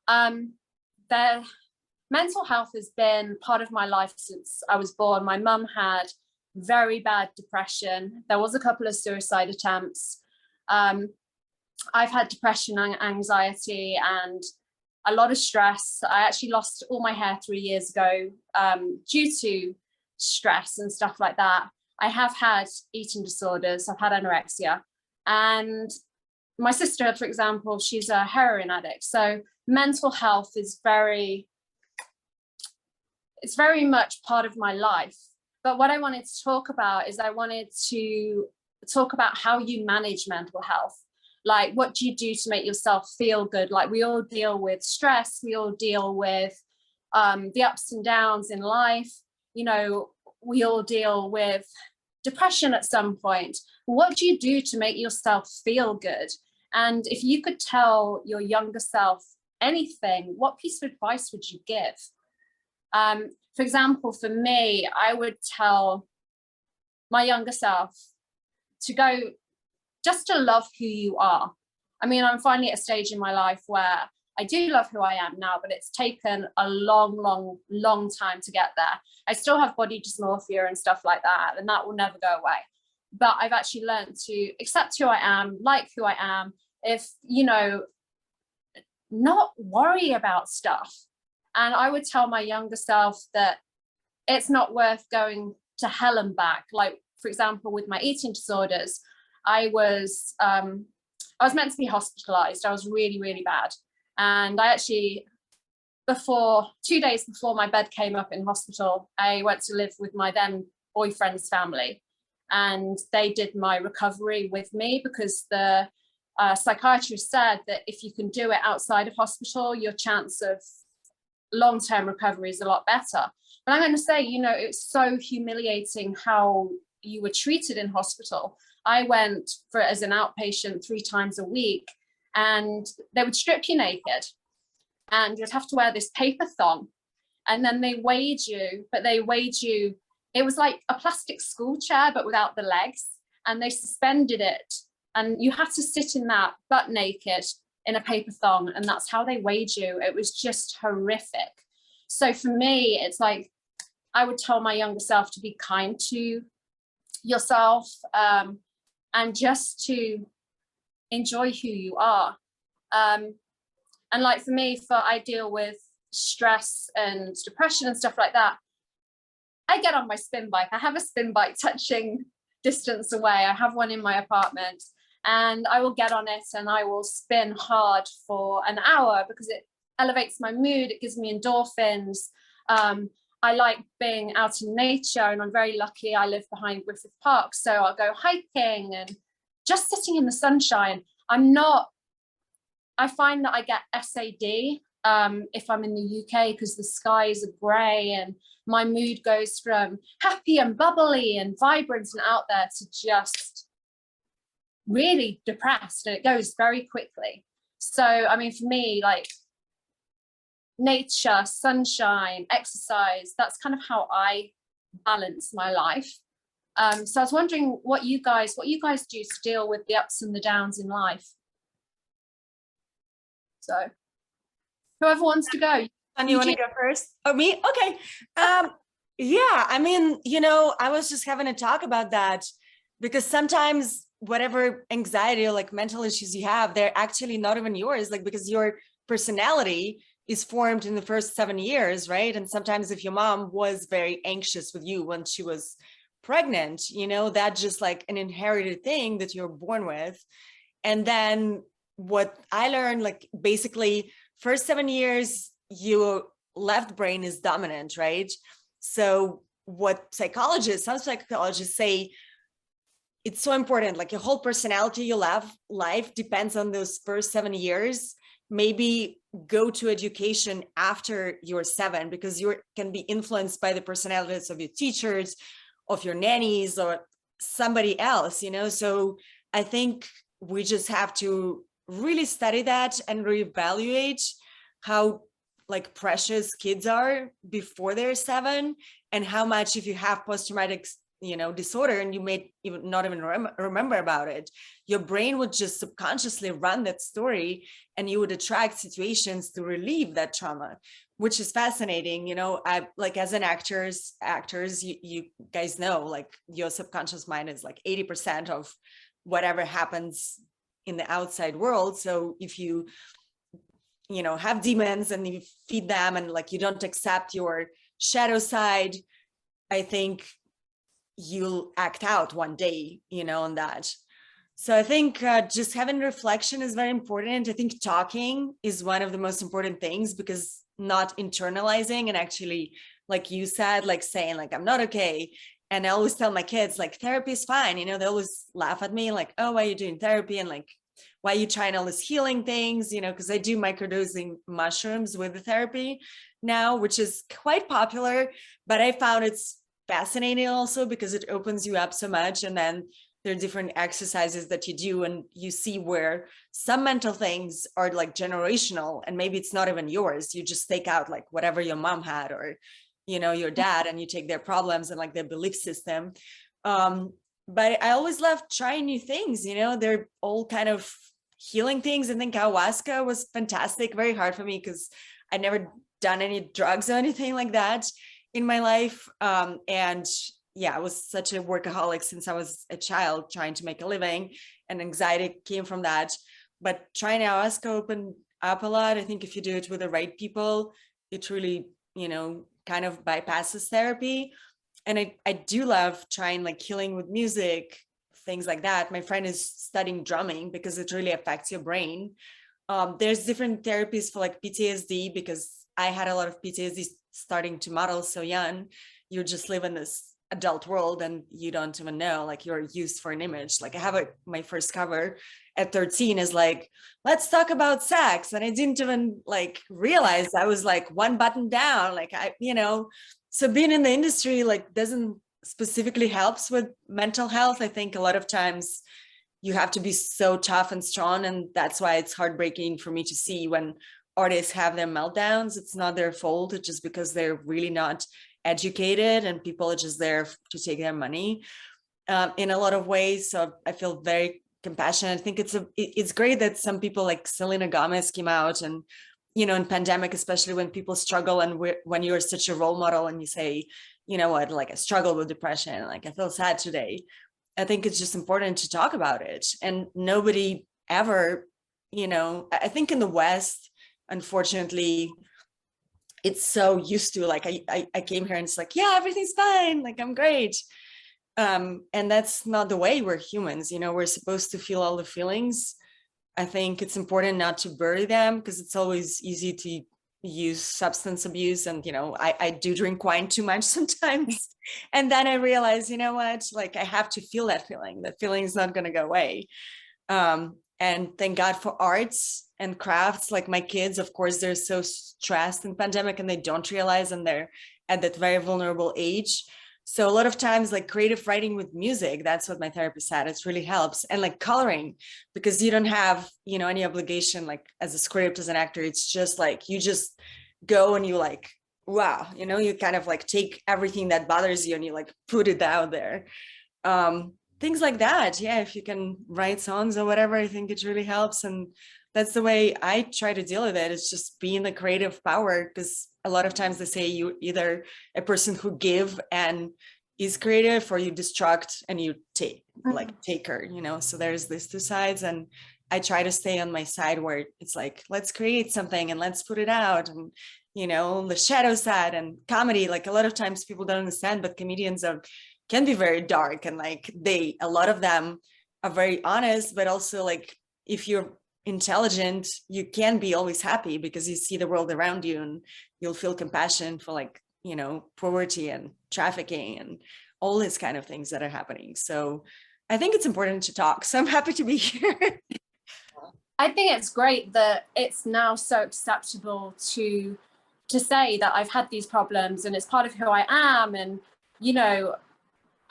The mental health has been part of my life since I was born. My mum had very bad depression. There was a couple of suicide attempts. I've had depression and anxiety and a lot of stress. I actually lost all my hair 3 years ago due to stress and stuff like that. I have had eating disorders. I've had anorexia. And my sister, for example, she's a heroin addict. So mental health is very much part of my life. But what I wanted to talk about is I wanted to talk about how you manage mental health. Like, what do you do to make yourself feel good? Like, we all deal with stress. We all deal with the ups and downs in life. We all deal with depression at some point. What do you do to make yourself feel good? And if you could tell your younger self anything, what piece of advice would you give? For example, for me, I would tell my younger self to go, just to love who you are. I mean, I'm finally at a stage in my life where I do love who I am now, but it's taken a long, long, long time to get there. I still have body dysmorphia and stuff like that, and that will never go away. But I've actually learned to accept who I am, like who I am, not worry about stuff. And I would tell my younger self that it's not worth going to hell and back. Like, for example, with my eating disorders, I was meant to be hospitalized. I was really, really bad. And I actually, 2 days before my bed came up in hospital, I went to live with my then boyfriend's family. And they did my recovery with me because the psychiatrist said that if you can do it outside of hospital, your chance of long-term recovery is a lot better. But I'm going to say, it's so humiliating how you were treated in hospital. I went as an outpatient 3 times a week, and they would strip you naked and you'd have to wear this paper thong, and then they weighed you, it was like a plastic school chair but without the legs, and they suspended it and you had to sit in that butt naked in a paper thong, and that's how they weighed you. It was just horrific. So for me, it's like, I would tell my younger self to be kind to yourself, and just to enjoy who you are. And like for me, I deal with stress and depression and stuff like that. I get on my spin bike. I have a spin bike touching distance away. I have one in my apartment, and I will get on it and I will spin hard for an hour because it elevates my mood. It gives me endorphins. I like being out in nature, and I'm very lucky I live behind Griffith Park. So I'll go hiking and just sitting in the sunshine. I find that I get SAD if I'm in the UK, because the skies are grey and my mood goes from happy and bubbly and vibrant and out there to just really depressed, and it goes very quickly. So, I mean, for me, like nature, sunshine, exercise, that's kind of how I balance my life. So I was wondering what you guys do to deal with the ups and the downs in life. So whoever wants to go. And you want to go first? Oh, me? Okay. Yeah, I mean, I was just having a talk about that, because sometimes whatever anxiety or like mental issues you have, they're actually not even yours, like because your personality is formed in the first 7 years, right? And sometimes if your mom was very anxious with you when she was pregnant, that's just like an inherited thing that you're born with. And then what I learned, like basically first 7 years, your left brain is dominant, right? So what some psychologists say, it's so important, like your whole personality, your life depends on those first 7 years. Maybe go to education after you're 7, because you can be influenced by the personalities of your teachers, of your nannies, or somebody else, So I think we just have to really study that and reevaluate how like precious kids are before they're 7, and how much, if you have post-traumatic disorder and you may even not even remember about it, your brain would just subconsciously run that story, and you would attract situations to relieve that trauma, which is fascinating. I like, as an actors, you guys know, like your subconscious mind is like 80% of whatever happens in the outside world. So if you have demons and you feed them, and like you don't accept your shadow side, I think you'll act out one day, on that. So I think just having reflection is very important. I think talking is one of the most important things, because not internalizing and actually, like you said, like saying like, I'm not okay. And I always tell my kids, like, therapy is fine. They always laugh at me like, oh, why are you doing therapy? And like, why are you trying all these healing things? Because I do microdosing mushrooms with the therapy now, which is quite popular, but I found it's fascinating also because it opens you up so much. And then there are different exercises that you do, and you see where some mental things are like generational, and maybe it's not even yours. You just take out like whatever your mom had, or your dad, and you take their problems and like their belief system. But I always love trying new things. They're all kind of healing things. I think ayahuasca was fantastic. Very hard for me because I'd never done any drugs or anything like that in my life. And yeah, I was such a workaholic since I was a child, trying to make a living, and anxiety came from that. But trying ayahuasca opened up a lot. I think if you do it with the right people, it really, kind of bypasses therapy. And I do love trying like healing with music, things like that. My friend is studying drumming because it really affects your brain. There's different therapies for like PTSD, because I had a lot of PTSD starting to model so young. You just live in this adult world and you don't even know, like you're used for an image. Like I have my first cover at 13 is like, let's talk about sex. And I didn't even like realize I was like one button down. Like so being in the industry like doesn't specifically helps with mental health. I think a lot of times you have to be so tough and strong. And that's why it's heartbreaking for me to see when artists have their meltdowns. It's not their fault. It's just because they're really not educated and people are just there to take their money in a lot of ways. So I feel very compassion. I think it's great that some people like Selena Gomez came out, and in pandemic, especially when people struggle, and when you're such a role model and you say, you know what, like I struggle with depression, like I feel sad today. I think it's just important to talk about it. And nobody ever, I think in the West, unfortunately, it's so used to, like, I came here and it's like, yeah, everything's fine, like I'm great. And that's not the way. We're humans, we're supposed to feel all the feelings. I think it's important not to bury them, because it's always easy to use substance abuse. And, I do drink wine too much sometimes. And then I realize, what, like I have to feel that feeling. That feeling is not going to go away. And thank God for arts and crafts. Like my kids, of course, they're so stressed in pandemic and they don't realize, and they're at that very vulnerable age. So a lot of times, like creative writing with music, that's what my therapist said. It really helps. And like coloring, because you don't have, any obligation, like as a script, as an actor, it's just like, you just go and you like, wow, you kind of like take everything that bothers you and you like put it out there. Things like that. Yeah. If you can write songs or whatever, I think it really helps. And that's the way I try to deal with it. It's just being the creative power, because a lot of times they say you either a person who give and is creative, or you destruct and you take, like taker, so there's these two sides. And I try to stay on my side where it's like, let's create something and let's put it out. And, the shadow side and comedy, like a lot of times people don't understand, but comedians can be very dark, and like a lot of them are very honest, but also like if you're intelligent, you can be always happy because you see the world around you and you'll feel compassion for like, poverty and trafficking and all these kind of things that are happening. So I think it's important to talk. So I'm happy to be here. I think it's great that it's now so acceptable to say that I've had these problems and it's part of who I am, and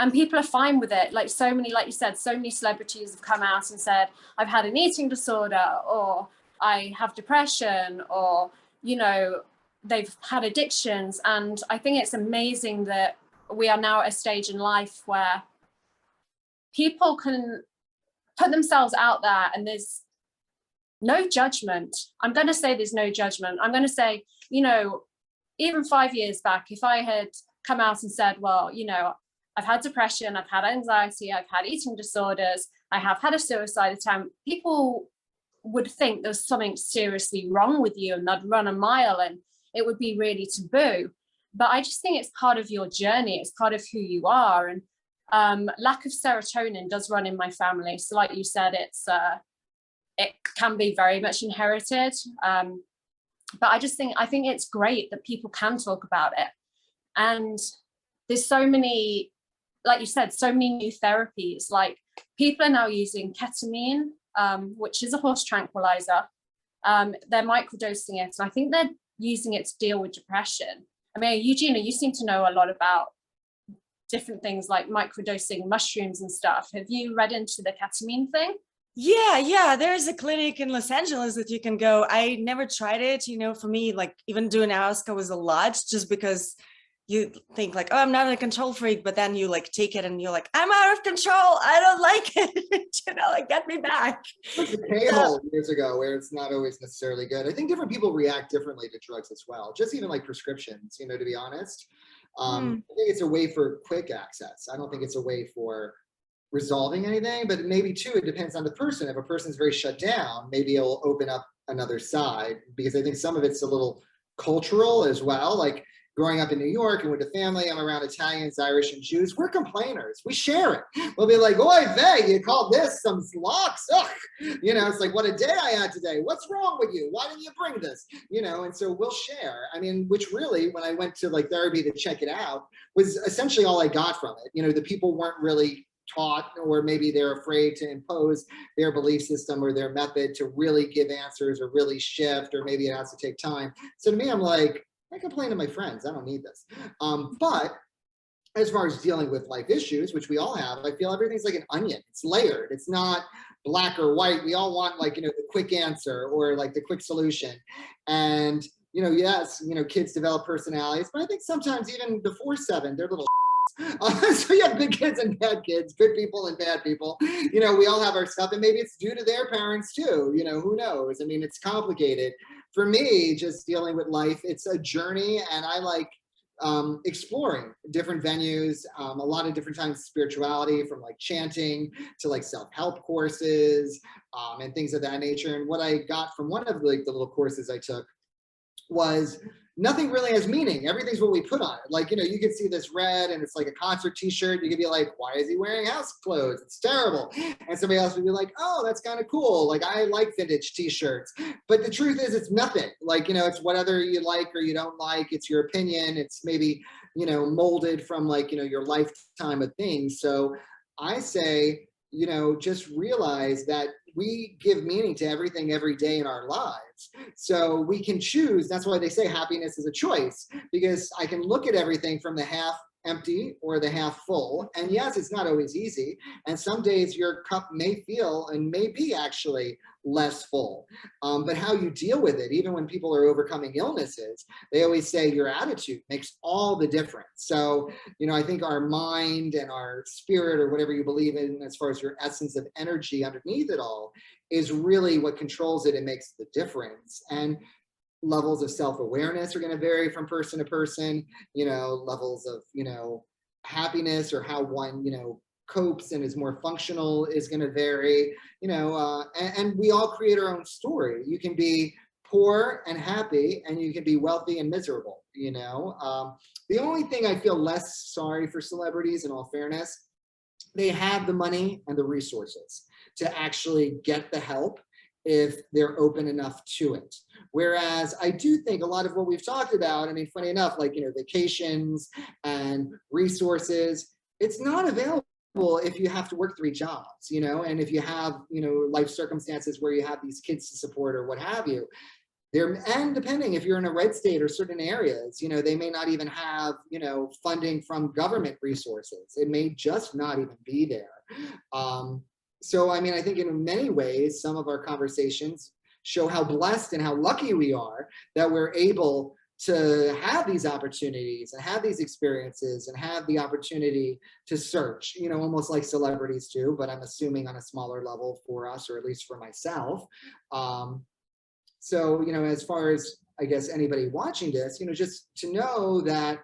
and people are fine with it. Like so many, like you said, so many celebrities have come out and said, I've had an eating disorder, or I have depression, or, they've had addictions. And I think it's amazing that we are now at a stage in life where people can put themselves out there and there's no judgment. I'm going to say there's no judgment. I'm going to say, even 5 years back, if I had come out and said, well, I've had depression, I've had anxiety, I've had eating disorders, I have had a suicide attempt, people would think there's something seriously wrong with you and they'd run a mile and it would be really taboo. But I just think it's part of your journey, it's part of who you are. And lack of serotonin does run in my family. So like you said, it can be very much inherited. But I think it's great that people can talk about it. And there's so many, like you said, so many new therapies. Like people are now using ketamine, which is a horse tranquilizer. They're microdosing it. And I think they're using it to deal with depression. I mean, Eugenia, you seem to know a lot about different things like microdosing mushrooms and stuff. Have you read into the ketamine thing? Yeah. There's a clinic in Los Angeles that you can go. I never tried it. For me, like even doing ayahuasca was a lot, just because you think like, oh, I'm not a control freak, but then you like take it and you're like, I'm out of control. I don't like it. Like get me back. Like the K-hole years ago, where it's not always necessarily good. I think different people react differently to drugs as well. Just even like prescriptions, to be honest. I think it's a way for quick access. I don't think it's a way for resolving anything, but maybe too, it depends on the person. If a person's very shut down, maybe it'll open up another side, because I think some of it's a little cultural as well. Like growing up in New York and with the family, I'm around Italians, Irish, and Jews. We're complainers. We share it. We'll be like, oy vey, you call this some locks? Ugh. It's like, what a day I had today. What's wrong with you? Why didn't you bring this? And so we'll share. I mean, which really, when I went to like therapy to check it out, was essentially all I got from it. The people weren't really taught, or maybe they're afraid to impose their belief system or their method to really give answers or really shift, or maybe it has to take time. So to me, I'm like, I complain to my friends. I don't need this. But as far as dealing with life issues, which we all have, I feel everything's like an onion. It's layered. It's not black or white. We all want like, the quick answer or like the quick solution. And, yes, kids develop personalities, but I think sometimes even before 7, they're little So you have good kids and bad kids, good people and bad people. You know, we all have our stuff, and maybe it's due to their parents too. You know, who knows? I mean, it's complicated. For me, just dealing with life, it's a journey, and I like exploring different venues, a lot of different kinds of spirituality, from like chanting to like self-help courses and things of that nature. And what I got from one of like the little courses I took was nothing really has meaning. Everything's what we put on it. Like, you know, you can see this red and it's like a concert t-shirt. You could be like, why is he wearing house clothes? It's terrible. And somebody else would be like, oh, that's kind of cool. Like, I like vintage t-shirts. But the truth is, it's nothing. Like, you know, it's whatever you like or you don't like. It's your opinion. It's maybe, you know, molded from like, you know, your lifetime of things. So I say, you know, just realize that we give meaning to everything every day in our lives. So we can choose. That's why they say happiness is a choice, because I can look at everything from the half empty or the half full. And yes, it's not always easy. And some days your cup may feel and may be actually less full. But how you deal with it, even when people are overcoming illnesses, they always say your attitude makes all the difference. So, you know, I think our mind and our spirit, or whatever you believe in as far as your essence of energy underneath it all, is really what controls it and makes the difference. And levels of self-awareness are going to vary from person to person. You know, levels of, you know, happiness, or how one, you know, copes and is more functional, is going to vary. You know, and we all create our own story. You can be poor and happy, and you can be wealthy and miserable. You know, the only thing I feel less sorry for celebrities, in all fairness, they have the money and the resources to actually get the help if they're open enough to it. Whereas I do think a lot of what we've talked about, I mean, funny enough, like, you know, vacations and resources, it's not available if you have to work 3 jobs, you know, and if you have, you know, life circumstances where you have these kids to support or what have you. There, and depending if you're in a red state or certain areas, you know, they may not even have, you know, funding from government resources. It may just not even be there. So, I mean, I think in many ways, some of our conversations show how blessed and how lucky we are that we're able to have these opportunities and have these experiences and have the opportunity to search, you know, almost like celebrities do, but I'm assuming on a smaller level for us, or at least for myself. So, you know, as far as, I guess, anybody watching this, you know, just to know that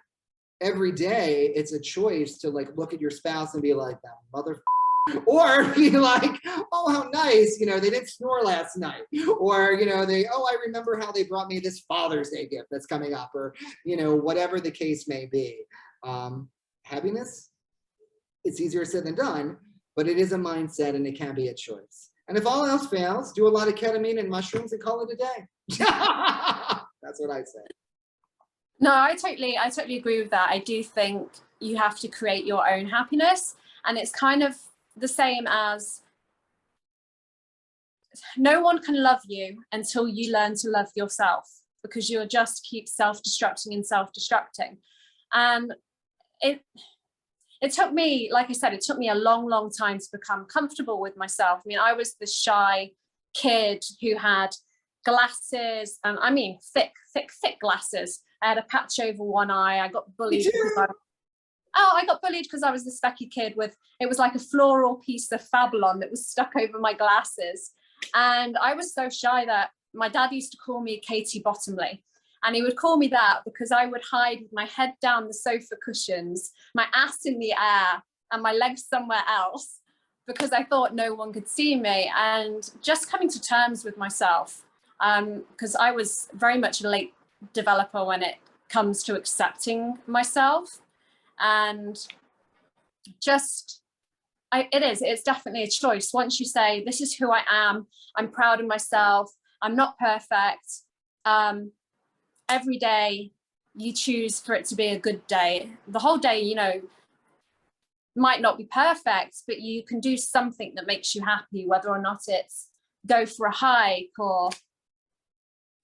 every day it's a choice to like look at your spouse and be like, that mother, or be like, oh, how nice, you know, they didn't snore last night, or, you know, oh, I remember how they brought me this Father's Day gift that's coming up, or, you know, whatever the case may be. Happiness, it's easier said than done, but it is a mindset and it can be a choice. And if all else fails, do a lot of ketamine and mushrooms and call it a day. That's what I say. No, I totally agree with that. I do think you have to create your own happiness, and it's kind of the same as no one can love you until you learn to love yourself, because you'll just keep self-destructing and self-destructing. And it took me, like I said, it took me a long time to become comfortable with myself. I mean, I was the shy kid who had glasses, and I mean thick glasses. I had a patch over one eye. I got bullied because I was the specky kid with, it was like a floral piece of Fablon that was stuck over my glasses. And I was so shy that my dad used to call me Katie Bottomley. And he would call me that because I would hide with my head down the sofa cushions, my ass in the air, and my legs somewhere else, because I thought no one could see me. And just coming to terms with myself, because I was very much a late developer when it comes to accepting myself. And just, it's definitely a choice. Once you say, this is who I am, I'm proud of myself, I'm not perfect. Every day you choose for it to be a good day. The whole day, you know, might not be perfect, but you can do something that makes you happy, whether or not it's go for a hike or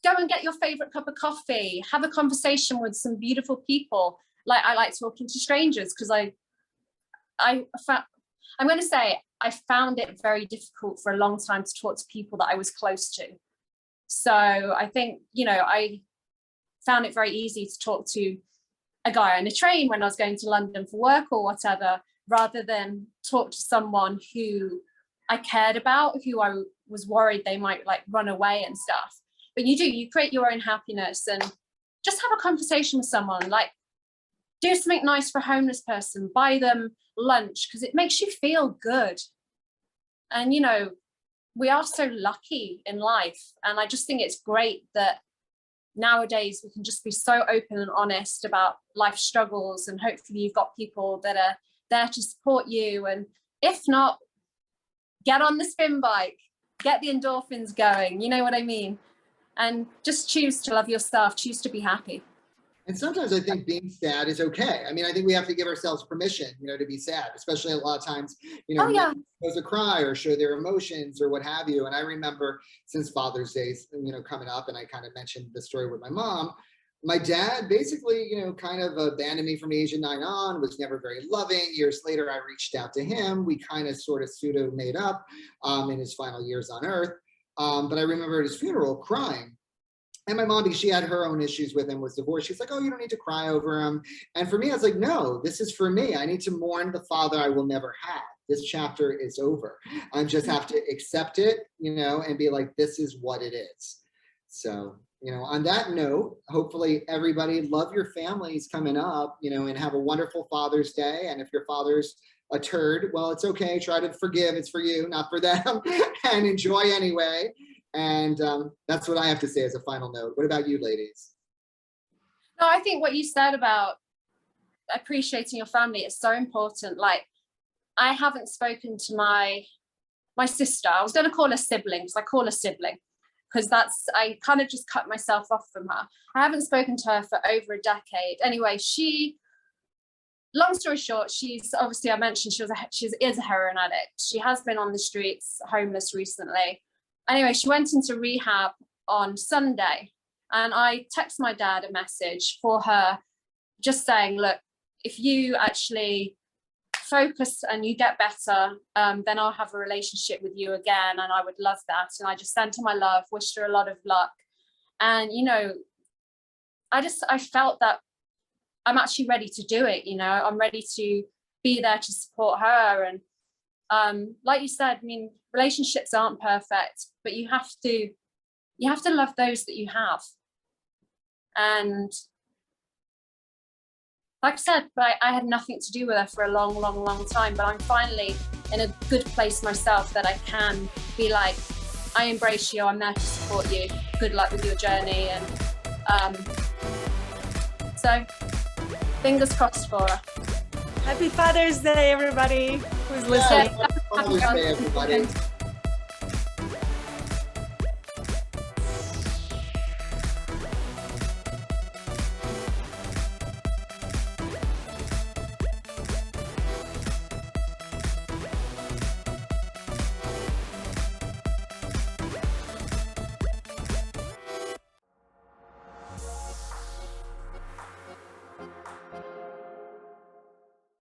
go and get your favorite cup of coffee, have a conversation with some beautiful people. Like, I like talking to strangers, because I'm going to say I found it very difficult for a long time to talk to people that I was close to. So I think, you know, I found it very easy to talk to a guy on a train when I was going to London for work or whatever, rather than talk to someone who I cared about, who I was worried they might like run away and stuff. But you create your own happiness, and just have a conversation with someone, like do something nice for a homeless person, buy them lunch, because it makes you feel good. And, you know, we are so lucky in life. And I just think it's great that nowadays we can just be so open and honest about life struggles, and hopefully you've got people that are there to support you. And if not, get on the spin bike, get the endorphins going, you know what I mean? And just choose to love yourself, choose to be happy. And sometimes I think being sad is okay. I mean, I think we have to give ourselves permission, you know, to be sad, especially a lot of times, you know, supposed to cry or show their emotions or what have you. And I remember since Father's Day, you know, coming up, and I kind of mentioned the story with my mom, my dad basically, you know, kind of abandoned me from age of 9 on, was never very loving. Years later, I reached out to him. We kind of sort of pseudo made up in his final years on earth. But I remember at his funeral crying. And my mom, because she had her own issues with him, was divorced. She's like, oh, you don't need to cry over him. And for me, I was like, no, this is for me. I need to mourn the father I will never have. This chapter is over. I just have to accept it, you know, and be like, this is what it is. So, you know, on that note, hopefully everybody love your families coming up, you know, and have a wonderful Father's Day. And if your father's a turd, well, it's okay. Try to forgive. It's for you, not for them, and enjoy anyway. And that's what I have to say as a final note. What about you, ladies? No, I think what you said about appreciating your family is so important. Like, I haven't spoken to my sister. I was going to call her sibling, because I call her sibling, because I kind of just cut myself off from her. I haven't spoken to her for over a decade. Anyway, long story short, she's obviously, I mentioned she is a heroin addict. She has been on the streets, homeless recently. Anyway, she went into rehab on Sunday, and I text my dad a message for her just saying, look, if you actually focus and you get better, then I'll have a relationship with you again, and I would love that. And I just sent her my love, wished her a lot of luck. And, you know, I felt that I'm actually ready to do it, you know, I'm ready to be there to support her. And like you said, I mean, relationships aren't perfect, but you have to love those that you have. And like I said, I had nothing to do with her for a long time, but I'm finally in a good place myself that I can be like, I embrace you, I'm there to support you, good luck with your journey. And so fingers crossed for her. Happy Father's Day, everybody who's listening. Father's Day, everybody.